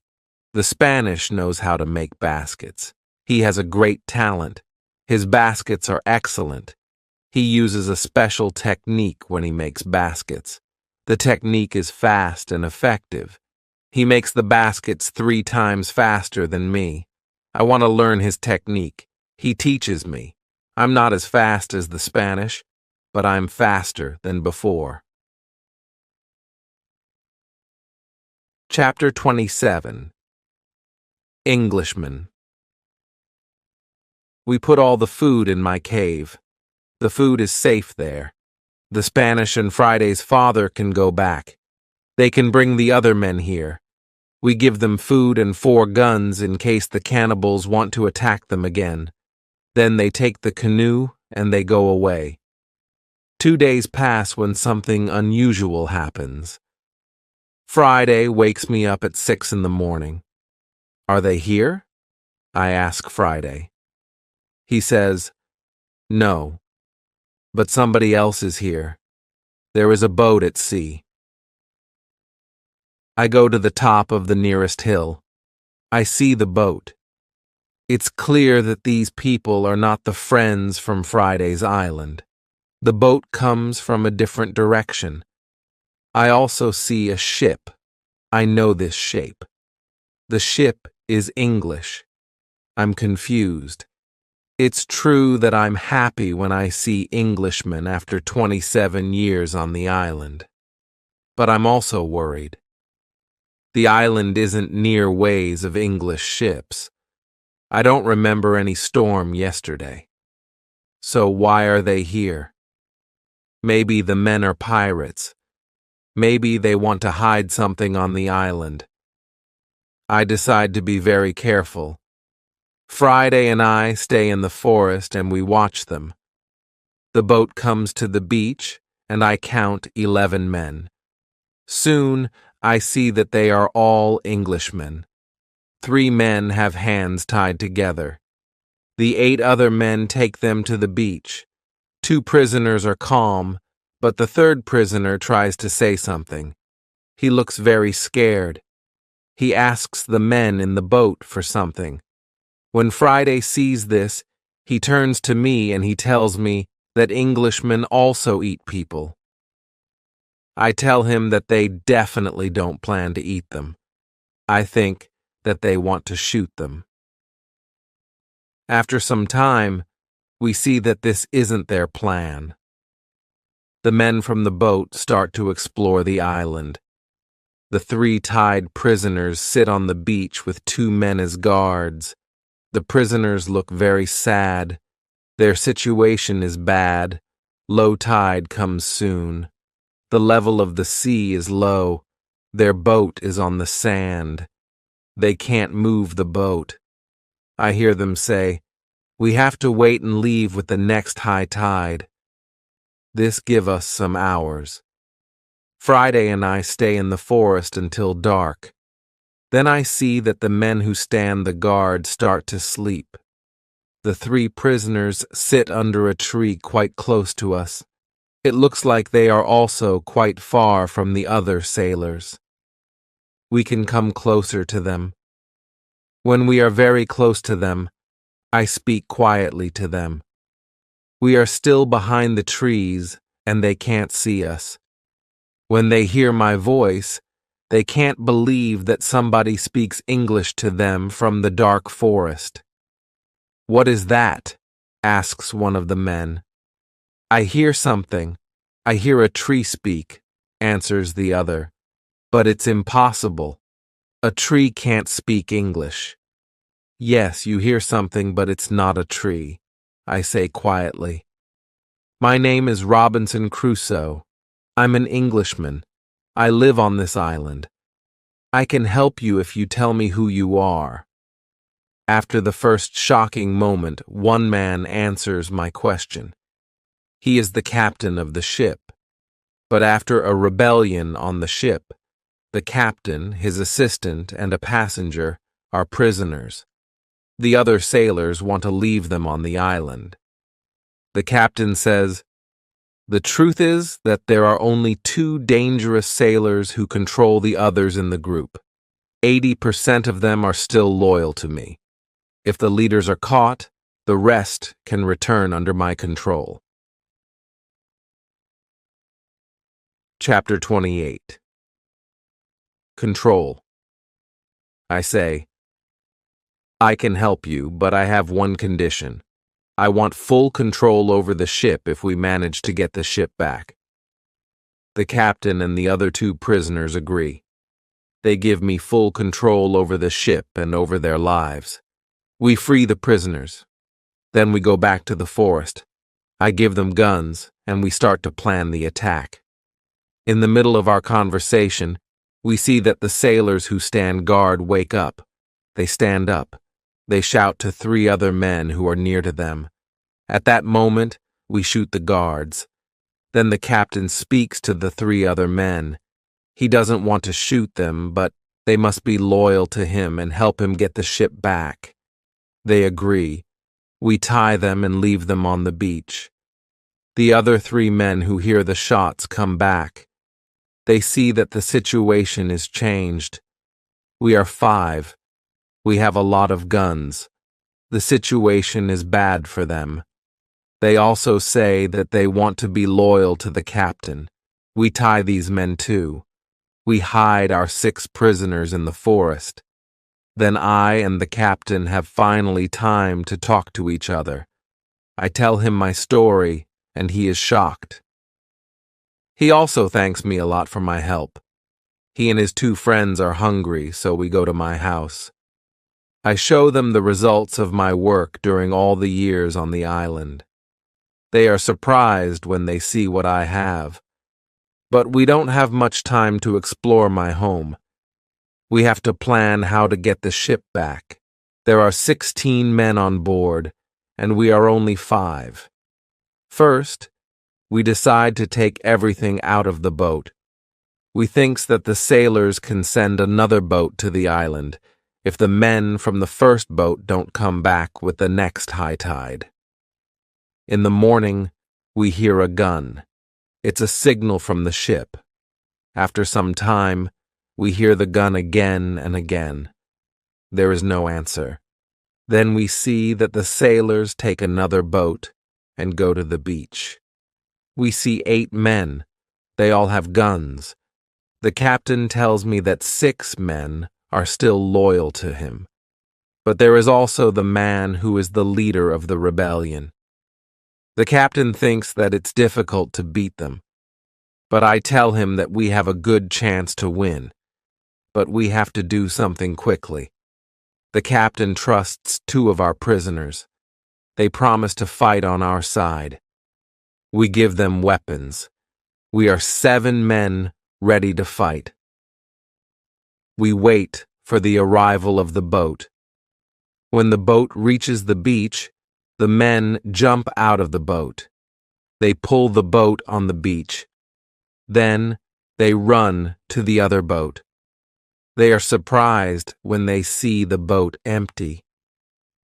The Spanish knows how to make baskets. He has a great talent. His baskets are excellent. He uses a special technique when he makes baskets. The technique is fast and effective. He makes the baskets 3 times faster than me. I want to learn his technique. He teaches me. I'm not as fast as the Spanish, but I'm faster than before. Chapter 27. Englishman. We put all the food in my cave. The food is safe there. The Spanish and Friday's father can go back. They can bring the other men here. We give them food and 4 guns in case the cannibals want to attack them again. Then they take the canoe and they go away. 2 days pass when something unusual happens. Friday wakes me up at 6 in the morning. "Are they here?" I ask Friday. He says, "No, but somebody else is here. There is a boat at sea." I go to the top of the nearest hill. I see the boat. It's clear that these people are not the friends from Friday's island. The boat comes from a different direction. I also see a ship. I know this shape. The ship is English. I'm confused. It's true that I'm happy when I see Englishmen after 27 years on the island. But I'm also worried. The island isn't near ways of English ships. I don't remember any storm yesterday. So why are they here? Maybe the men are pirates. Maybe they want to hide something on the island. I decide to be very careful. Friday and I stay in the forest and we watch them. The boat comes to the beach and I count 11 men. Soon I see that they are all Englishmen. 3 men have hands tied together. The 8 other men take them to the beach. 2 prisoners are calm, but the 3rd prisoner tries to say something. He looks very scared. He asks the men in the boat for something. When Friday sees this, he turns to me and he tells me that Englishmen also eat people. I tell him that they definitely don't plan to eat them. I think that they want to shoot them. After some time, we see that this isn't their plan. The men from the boat start to explore the island. The 3 tied prisoners sit on the beach with 2 men as guards. The prisoners look very sad. Their situation is bad. Low tide comes soon. The level of the sea is low. Their boat is on the sand. They can't move the boat. I hear them say, "We have to wait and leave with the next high tide." This gives us some hours. Friday and I stay in the forest until dark. Then I see that the men who stand the guard start to sleep. The 3 prisoners sit under a tree quite close to us. It looks like they are also quite far from the other sailors. We can come closer to them. When we are very close to them, I speak quietly to them. We are still behind the trees, and they can't see us. When they hear my voice, they can't believe that somebody speaks English to them from the dark forest. "What is that?" asks one of the men. "I hear something. I hear a tree speak," answers the other. "But it's impossible. A tree can't speak English." "Yes, you hear something, but it's not a tree," I say quietly. "My name is Robinson Crusoe. I'm an Englishman. I live on this island. I can help you if you tell me who you are." After the first shocking moment, one man answers my question. He is the captain of the ship. But after a rebellion on the ship, the captain, his assistant, and a passenger are prisoners. The other sailors want to leave them on the island. The captain says, "The truth is that there are only 2 dangerous sailors who control the others in the group. 80% of them are still loyal to me. If the leaders are caught, the rest can return under my control." Chapter 28. Control. I say, "I can help you, but I have one condition. I want full control over the ship if we manage to get the ship back." The captain and the other 2 prisoners agree. They give me full control over the ship and over their lives. We free the prisoners. Then we go back to the forest. I give them guns, and we start to plan the attack. In the middle of our conversation, we see that the sailors who stand guard wake up. They stand up. They shout to 3 other men who are near to them. At that moment, we shoot the guards. Then the captain speaks to the 3 other men. He doesn't want to shoot them, but they must be loyal to him and help him get the ship back. They agree. We tie them and leave them on the beach. The other 3 men who hear the shots come back. They see that the situation is changed. We are 5. We have a lot of guns. The situation is bad for them. They also say that they want to be loyal to the captain. We tie these men too. We hide our 6 prisoners in the forest. Then I and the captain have finally time to talk to each other. I tell him my story, and he is shocked. He also thanks me a lot for my help. He and his 2 friends are hungry, so we go to my house. I show them the results of my work during all the years on the island. They are surprised when they see what I have. But we don't have much time to explore my home. We have to plan how to get the ship back. There are 16 men on board, and we are only 5. First, we decide to take everything out of the boat. We thinks that the sailors can send another boat to the island if the men from the first boat don't come back with the next high tide. In the morning, we hear a gun. It's a signal from the ship. After some time, we hear the gun again and again. There is no answer. Then we see that the sailors take another boat and go to the beach. We see 8 men. They all have guns. The captain tells me that 6 men are still loyal to him. But there is also the man who is the leader of the rebellion. The captain thinks that it's difficult to beat them. But I tell him that we have a good chance to win. But we have to do something quickly. The captain trusts 2 of our prisoners. They promise to fight on our side. We give them weapons. We are 7 men ready to fight. We wait for the arrival of the boat. When the boat reaches the beach, the men jump out of the boat. They pull the boat on the beach. Then they run to the other boat. They are surprised when they see the boat empty.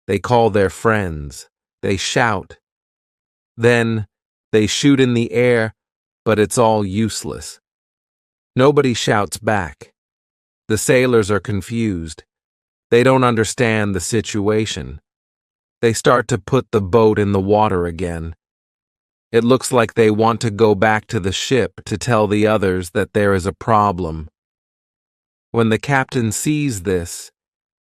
They call their friends. They shout. Then they shoot in the air but it's all useless. Nobody shouts back. The sailors are confused. They don't understand the situation. They start to put the boat in the water again. It looks like they want to go back to the ship to tell the others that there is a problem. When the captain sees this,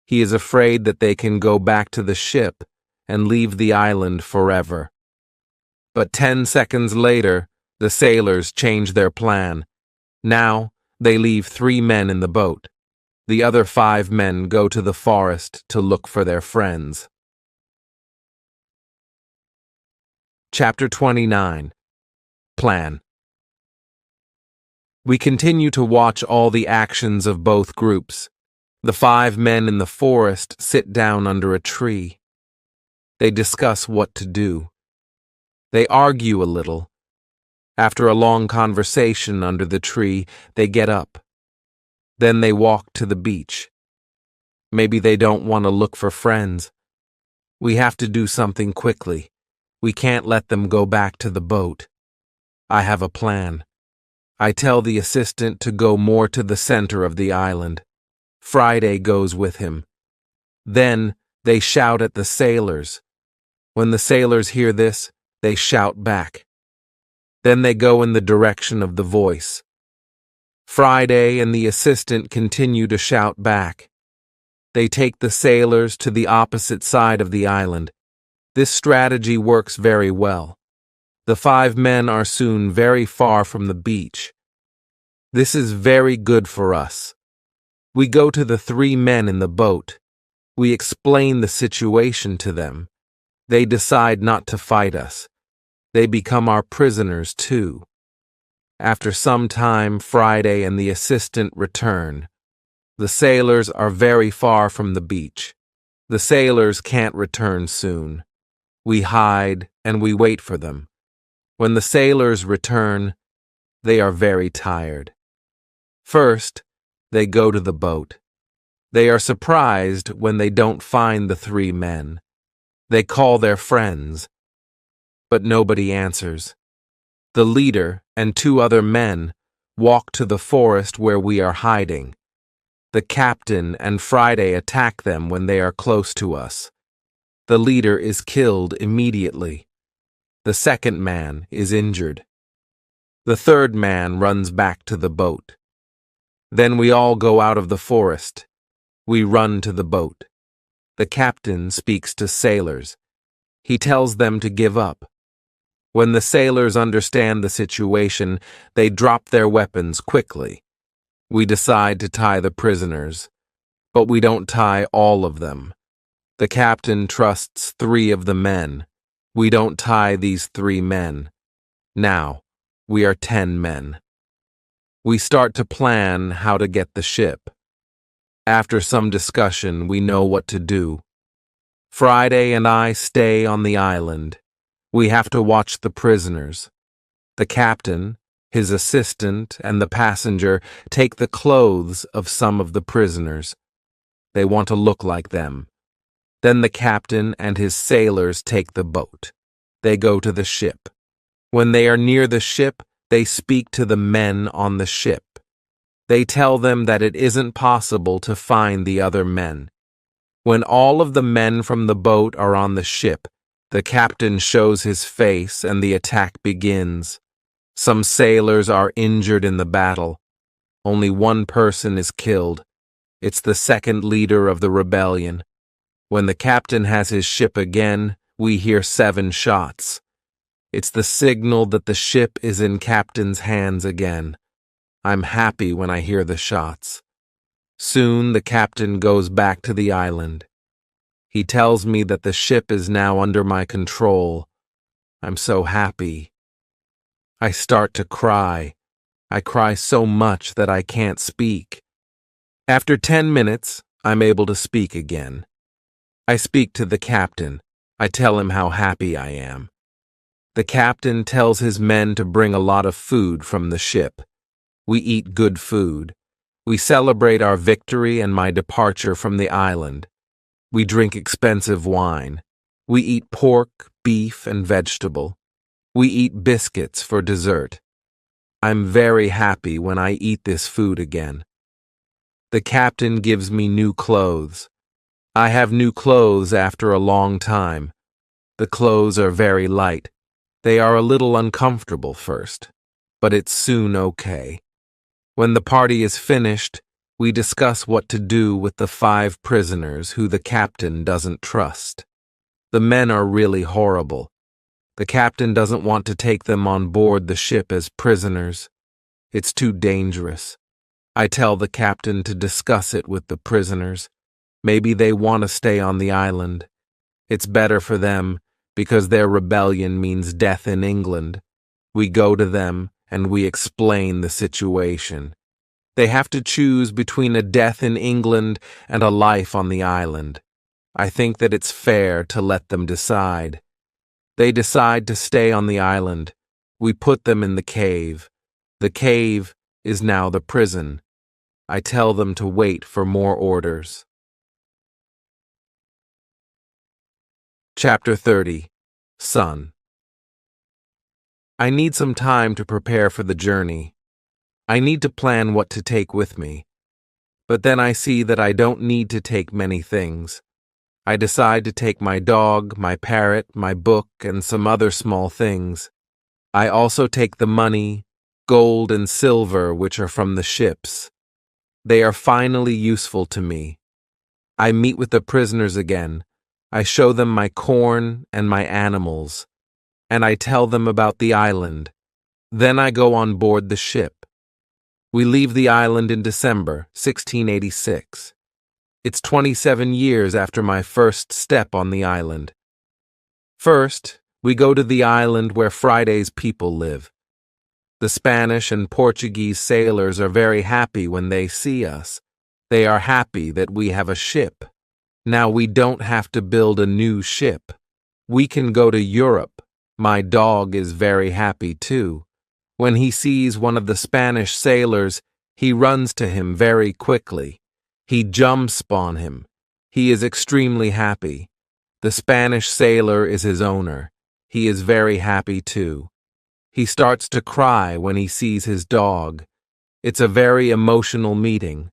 he is afraid that they can go back to the ship and leave the island forever. But 10 seconds later, the sailors change their plan. Now, they leave 3 men in the boat. The other 5 men go to the forest to look for their friends. Chapter 29. Plan. We continue to watch all the actions of both groups. The 5 men in the forest sit down under a tree. They discuss what to do. They argue a little. After a long conversation under the tree, they get up. Then they walk to the beach. Maybe they don't want to look for friends. We have to do something quickly. We can't let them go back to the boat. I have a plan. I tell the assistant to go more to the center of the island. Friday goes with him. Then they shout at the sailors. When the sailors hear this, they shout back. Then they go in the direction of the voice. Friday and the assistant continue to shout back. They take the sailors to the opposite side of the island. This strategy works very well. The 5 men are soon very far from the beach. This is very good for us. We go to the 3 men in the boat. We explain the situation to them. They decide not to fight us. They become our prisoners too. After some time, Friday and the assistant return. The sailors are very far from the beach. The sailors can't return soon. We hide and we wait for them. When the sailors return, they are very tired. First, they go to the boat. They are surprised when they don't find the 3 men. They call their friends, but nobody answers. The leader and 2 other men walk to the forest where we are hiding. The captain and Friday attack them when they are close to us. The leader is killed immediately. The second man is injured. The third man runs back to the boat. Then we all go out of the forest. We run to the boat. The captain speaks to sailors. He tells them to give up. When the sailors understand the situation, they drop their weapons quickly. We decide to tie the prisoners, but we don't tie all of them. The captain trusts 3 of the men. We don't tie these 3 men. Now, we are 10 men. We start to plan how to get the ship. After some discussion, we know what to do. Friday and I stay on the island. We have to watch the prisoners. The captain, his assistant, and the passenger take the clothes of some of the prisoners. They want to look like them. Then the captain and his sailors take the boat. They go to the ship. When they are near the ship, they speak to the men on the ship. They tell them that it isn't possible to find the other men. When all of the men from the boat are on the ship, the captain shows his face and the attack begins. Some sailors are injured in the battle. Only 1 person is killed. It's the second leader of the rebellion. When the captain has his ship again, we hear 7 shots. It's the signal that the ship is in captain's hands again. I'm happy when I hear the shots. Soon the captain goes back to the island. He tells me that the ship is now under my control. I'm so happy. I start to cry. I cry so much that I can't speak. After 10 minutes, I'm able to speak again. I speak to the captain. I tell him how happy I am. The captain tells his men to bring a lot of food from the ship. We eat good food. We celebrate our victory and my departure from the island. We drink expensive wine. We eat pork, beef, and vegetable. We eat biscuits for dessert. I'm very happy when I eat this food again. The captain gives me new clothes. I have new clothes after a long time. The clothes are very light. They are a little uncomfortable first, but it's soon okay. When the party is finished, we discuss what to do with the 5 prisoners who the captain doesn't trust. The men are really horrible. The captain doesn't want to take them on board the ship as prisoners. It's too dangerous. I tell the captain to discuss it with the prisoners. Maybe they want to stay on the island. It's better for them because their rebellion means death in England. We go to them and we explain the situation. They have to choose between a death in England and a life on the island. I think that it's fair to let them decide. They decide to stay on the island. We put them in the cave. The cave is now the prison. I tell them to wait for more orders. Chapter 30. Son. I need some time to prepare for the journey. I need to plan what to take with me. But then I see that I don't need to take many things. I decide to take my dog, my parrot, my book, and some other small things. I also take the money, gold and silver which are from the ships. They are finally useful to me. I meet with the prisoners again. I show them my corn and my animals, and I tell them about the island. Then I go on board the ship. We leave the island in December, 1686. It's 27 years after my first step on the island. First, we go to the island where Friday's people live. The Spanish and Portuguese sailors are very happy when they see us. They are happy that we have a ship. Now we don't have to build a new ship. We can go to Europe. My dog is very happy too. When he sees one of the Spanish sailors, he runs to him very quickly. He jumps on him. He is extremely happy. The Spanish sailor is his owner. He is very happy too. He starts to cry when he sees his dog. It's a very emotional meeting.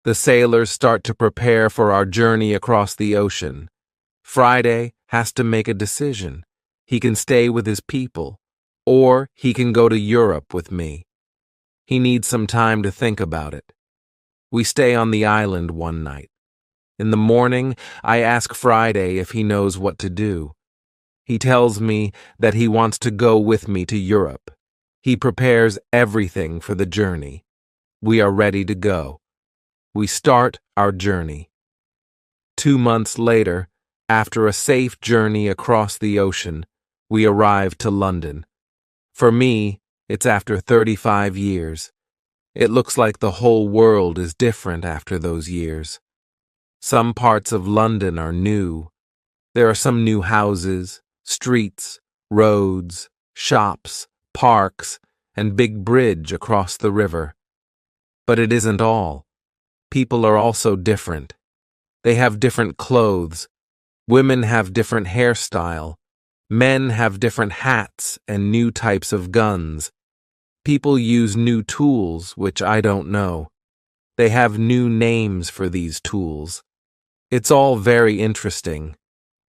The sailors start to prepare for our journey across the ocean. Friday has to make a decision. He can stay with his people, or he can go to Europe with me. He needs some time to think about it. We stay on the island one night. In the morning, I ask Friday if he knows what to do. He tells me that he wants to go with me to Europe. He prepares everything for the journey. We are ready to go. We start our journey. 2 months later, after a safe journey across the ocean, we arrive to London. For me, it's after 35 years. It looks like the whole world is different after those years. Some parts of London are new. There are some new houses, streets, roads, shops, parks, and big bridge across the river. But it isn't all. People are also different. They have different clothes. Women have different hairstyle. Men have different hats and new types of guns. People use new tools, which I don't know. They have new names for these tools. It's all very interesting.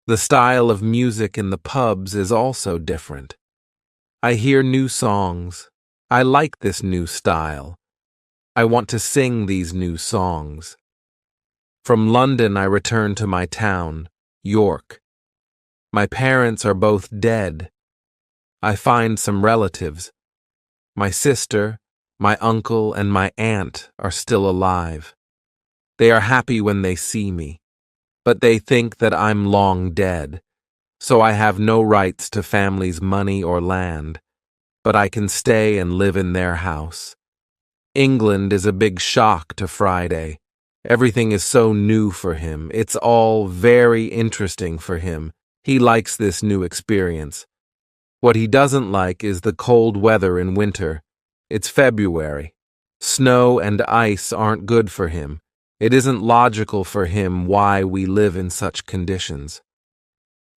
The style of music in the pubs is also different. I hear new songs. I like this new style. I want to sing these new songs. From London, I return to my town, York. My parents are both dead. I find some relatives. My sister, my uncle, and my aunt are still alive. They are happy when they see me, but they think that I'm long dead, so I have no rights to family's money or land, but I can stay and live in their house. England is a big shock to Friday. Everything is so new for him. It's all very interesting for him. He likes this new experience. What he doesn't like is the cold weather in winter. It's February. Snow and ice aren't good for him. It isn't logical for him why we live in such conditions.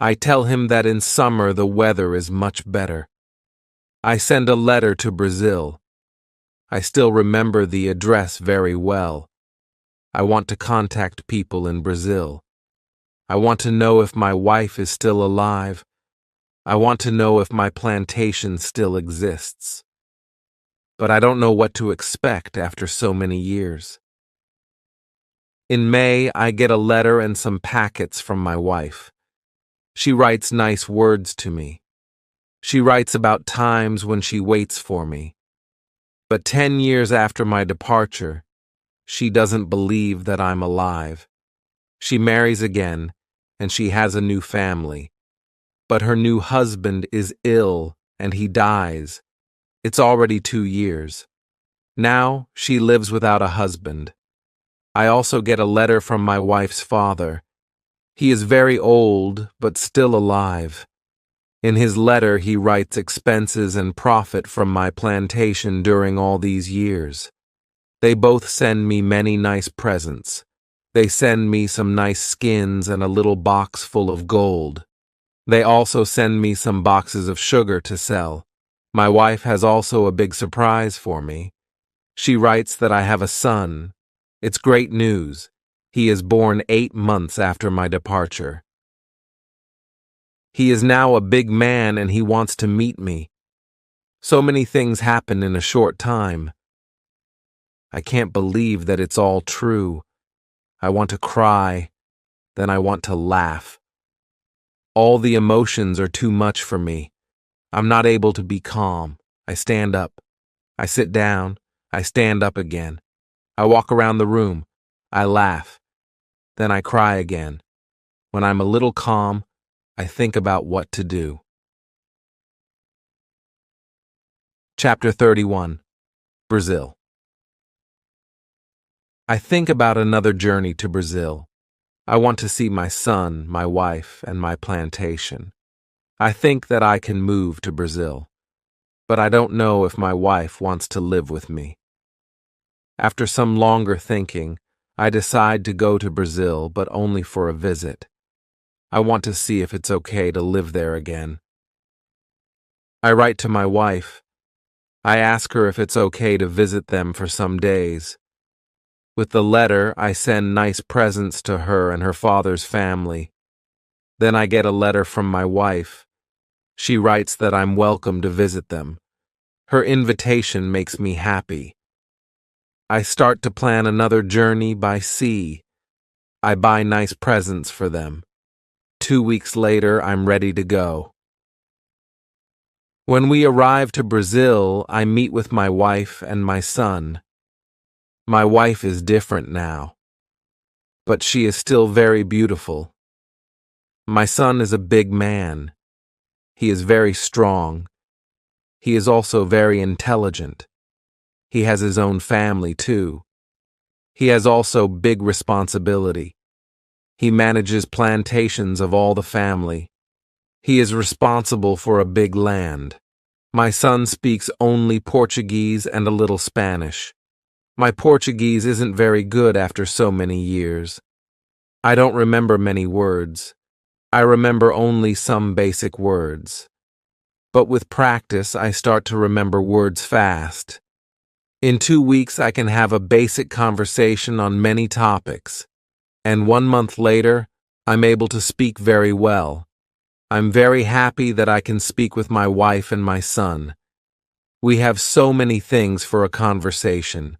I tell him that in summer the weather is much better. I send a letter to Brazil. I still remember the address very well. I want to contact people in Brazil. I want to know if my wife is still alive. I want to know if my plantation still exists. But I don't know what to expect after so many years. In May, I get a letter and some packets from my wife. She writes nice words to me. She writes about times when she waits for me. But 10 years after my departure, she doesn't believe that I'm alive. She marries again, and she has a new family. But her new husband is ill, and he dies. It's already 2 years. Now she lives without a husband. I also get a letter from my wife's father. He is very old, but still alive. In his letter, he writes expenses and profit from my plantation during all these years. They both send me many nice presents. They send me some nice skins and a little box full of gold. They also send me some boxes of sugar to sell. My wife has also a big surprise for me. She writes that I have a son. It's great news. He is born 8 months after my departure. He is now a big man and he wants to meet me. So many things happen in a short time. I can't believe that it's all true. I want to cry, then I want to laugh. All the emotions are too much for me. I'm not able to be calm. I stand up. I sit down. I stand up again. I walk around the room. I laugh. Then I cry again. When I'm a little calm, I think about what to do. Chapter 31. Brazil. I think about another journey to Brazil. I want to see my son, my wife, and my plantation. I think that I can move to Brazil, but I don't know if my wife wants to live with me. After some longer thinking, I decide to go to Brazil, but only for a visit. I want to see if it's okay to live there again. I write to my wife. I ask her if it's okay to visit them for some days. With the letter, I send nice presents to her and her father's family. Then I get a letter from my wife. She writes that I'm welcome to visit them. Her invitation makes me happy. I start to plan another journey by sea. I buy nice presents for them. 2 weeks later, I'm ready to go. When we arrive to Brazil, I meet with my wife and my son. My wife is different now, but she is still very beautiful. My son is a big man. He is very strong. He is also very intelligent. He has his own family, too. He has also big responsibility. He manages plantations of all the family. He is responsible for a big land. My son speaks only Portuguese and a little Spanish. My Portuguese isn't very good after so many years. I don't remember many words. I remember only some basic words. But with practice, I start to remember words fast. In 2 weeks, I can have a basic conversation on many topics. And 1 month later, I'm able to speak very well. I'm very happy that I can speak with my wife and my son. We have so many things for a conversation.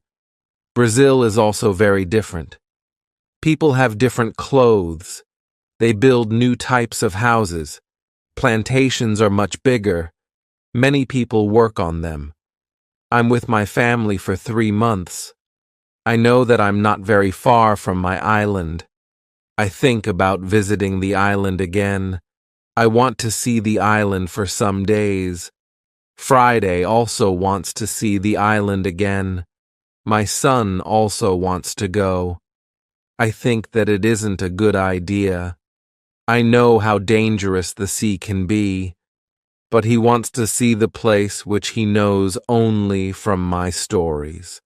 Brazil is also very different. People have different clothes. They build new types of houses. Plantations are much bigger. Many people work on them. I'm with my family for 3 months. I know that I'm not very far from my island. I think about visiting the island again. I want to see the island for some days. Friday also wants to see the island again. My son also wants to go. I think that it isn't a good idea. I know how dangerous the sea can be, but he wants to see the place which he knows only from my stories.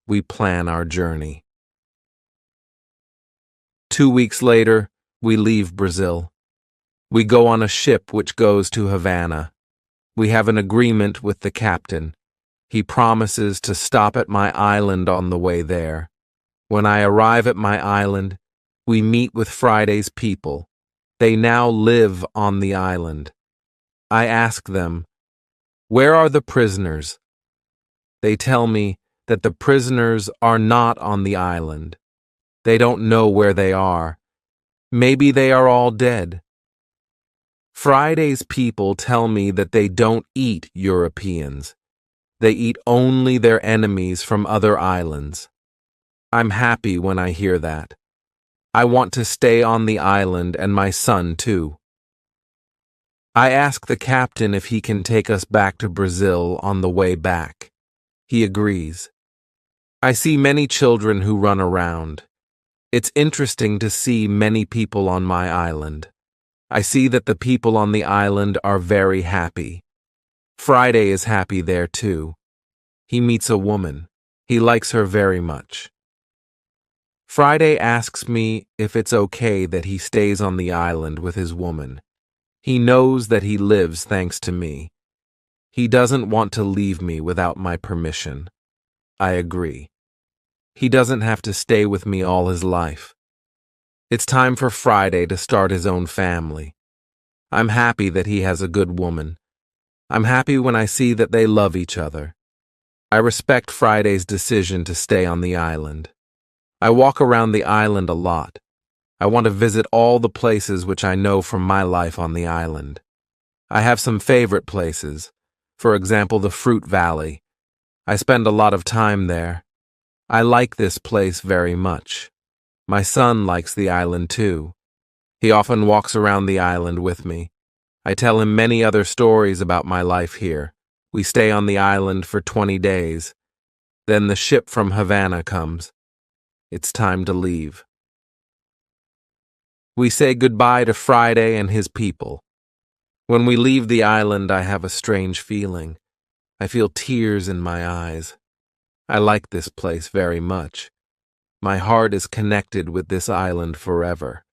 We plan our journey. 2 weeks later, we leave Brazil. We go on a ship which goes to Havana. We have an agreement with the captain. He promises to stop at my island on the way there. When I arrive at my island, we meet with Friday's people. They now live on the island. I ask them, "Where are the prisoners?" They tell me that the prisoners are not on the island. They don't know where they are. Maybe they are all dead. Friday's people tell me that they don't eat Europeans. They eat only their enemies from other islands. I'm happy when I hear that. I want to stay on the island and my son too. I ask the captain if he can take us back to Brazil on the way back. He agrees. I see many children who run around. It's interesting to see many people on my island. I see that the people on the island are very happy. Friday is happy there too. He meets a woman. He likes her very much. Friday asks me if it's okay that he stays on the island with his woman. He knows that he lives thanks to me. He doesn't want to leave me without my permission. I agree. He doesn't have to stay with me all his life. It's time for Friday to start his own family. I'm happy that he has a good woman. I'm happy when I see that they love each other. I respect Friday's decision to stay on the island. I walk around the island a lot. I want to visit all the places which I know from my life on the island. I have some favorite places. For example, the Fruit Valley. I spend a lot of time there. I like this place very much. My son likes the island too. He often walks around the island with me. I tell him many other stories about my life here. We stay on the island for 20 days. Then the ship from Havana comes. It's time to leave. We say goodbye to Friday and his people. When we leave the island, I have a strange feeling. I feel tears in my eyes. I like this place very much. My heart is connected with this island forever.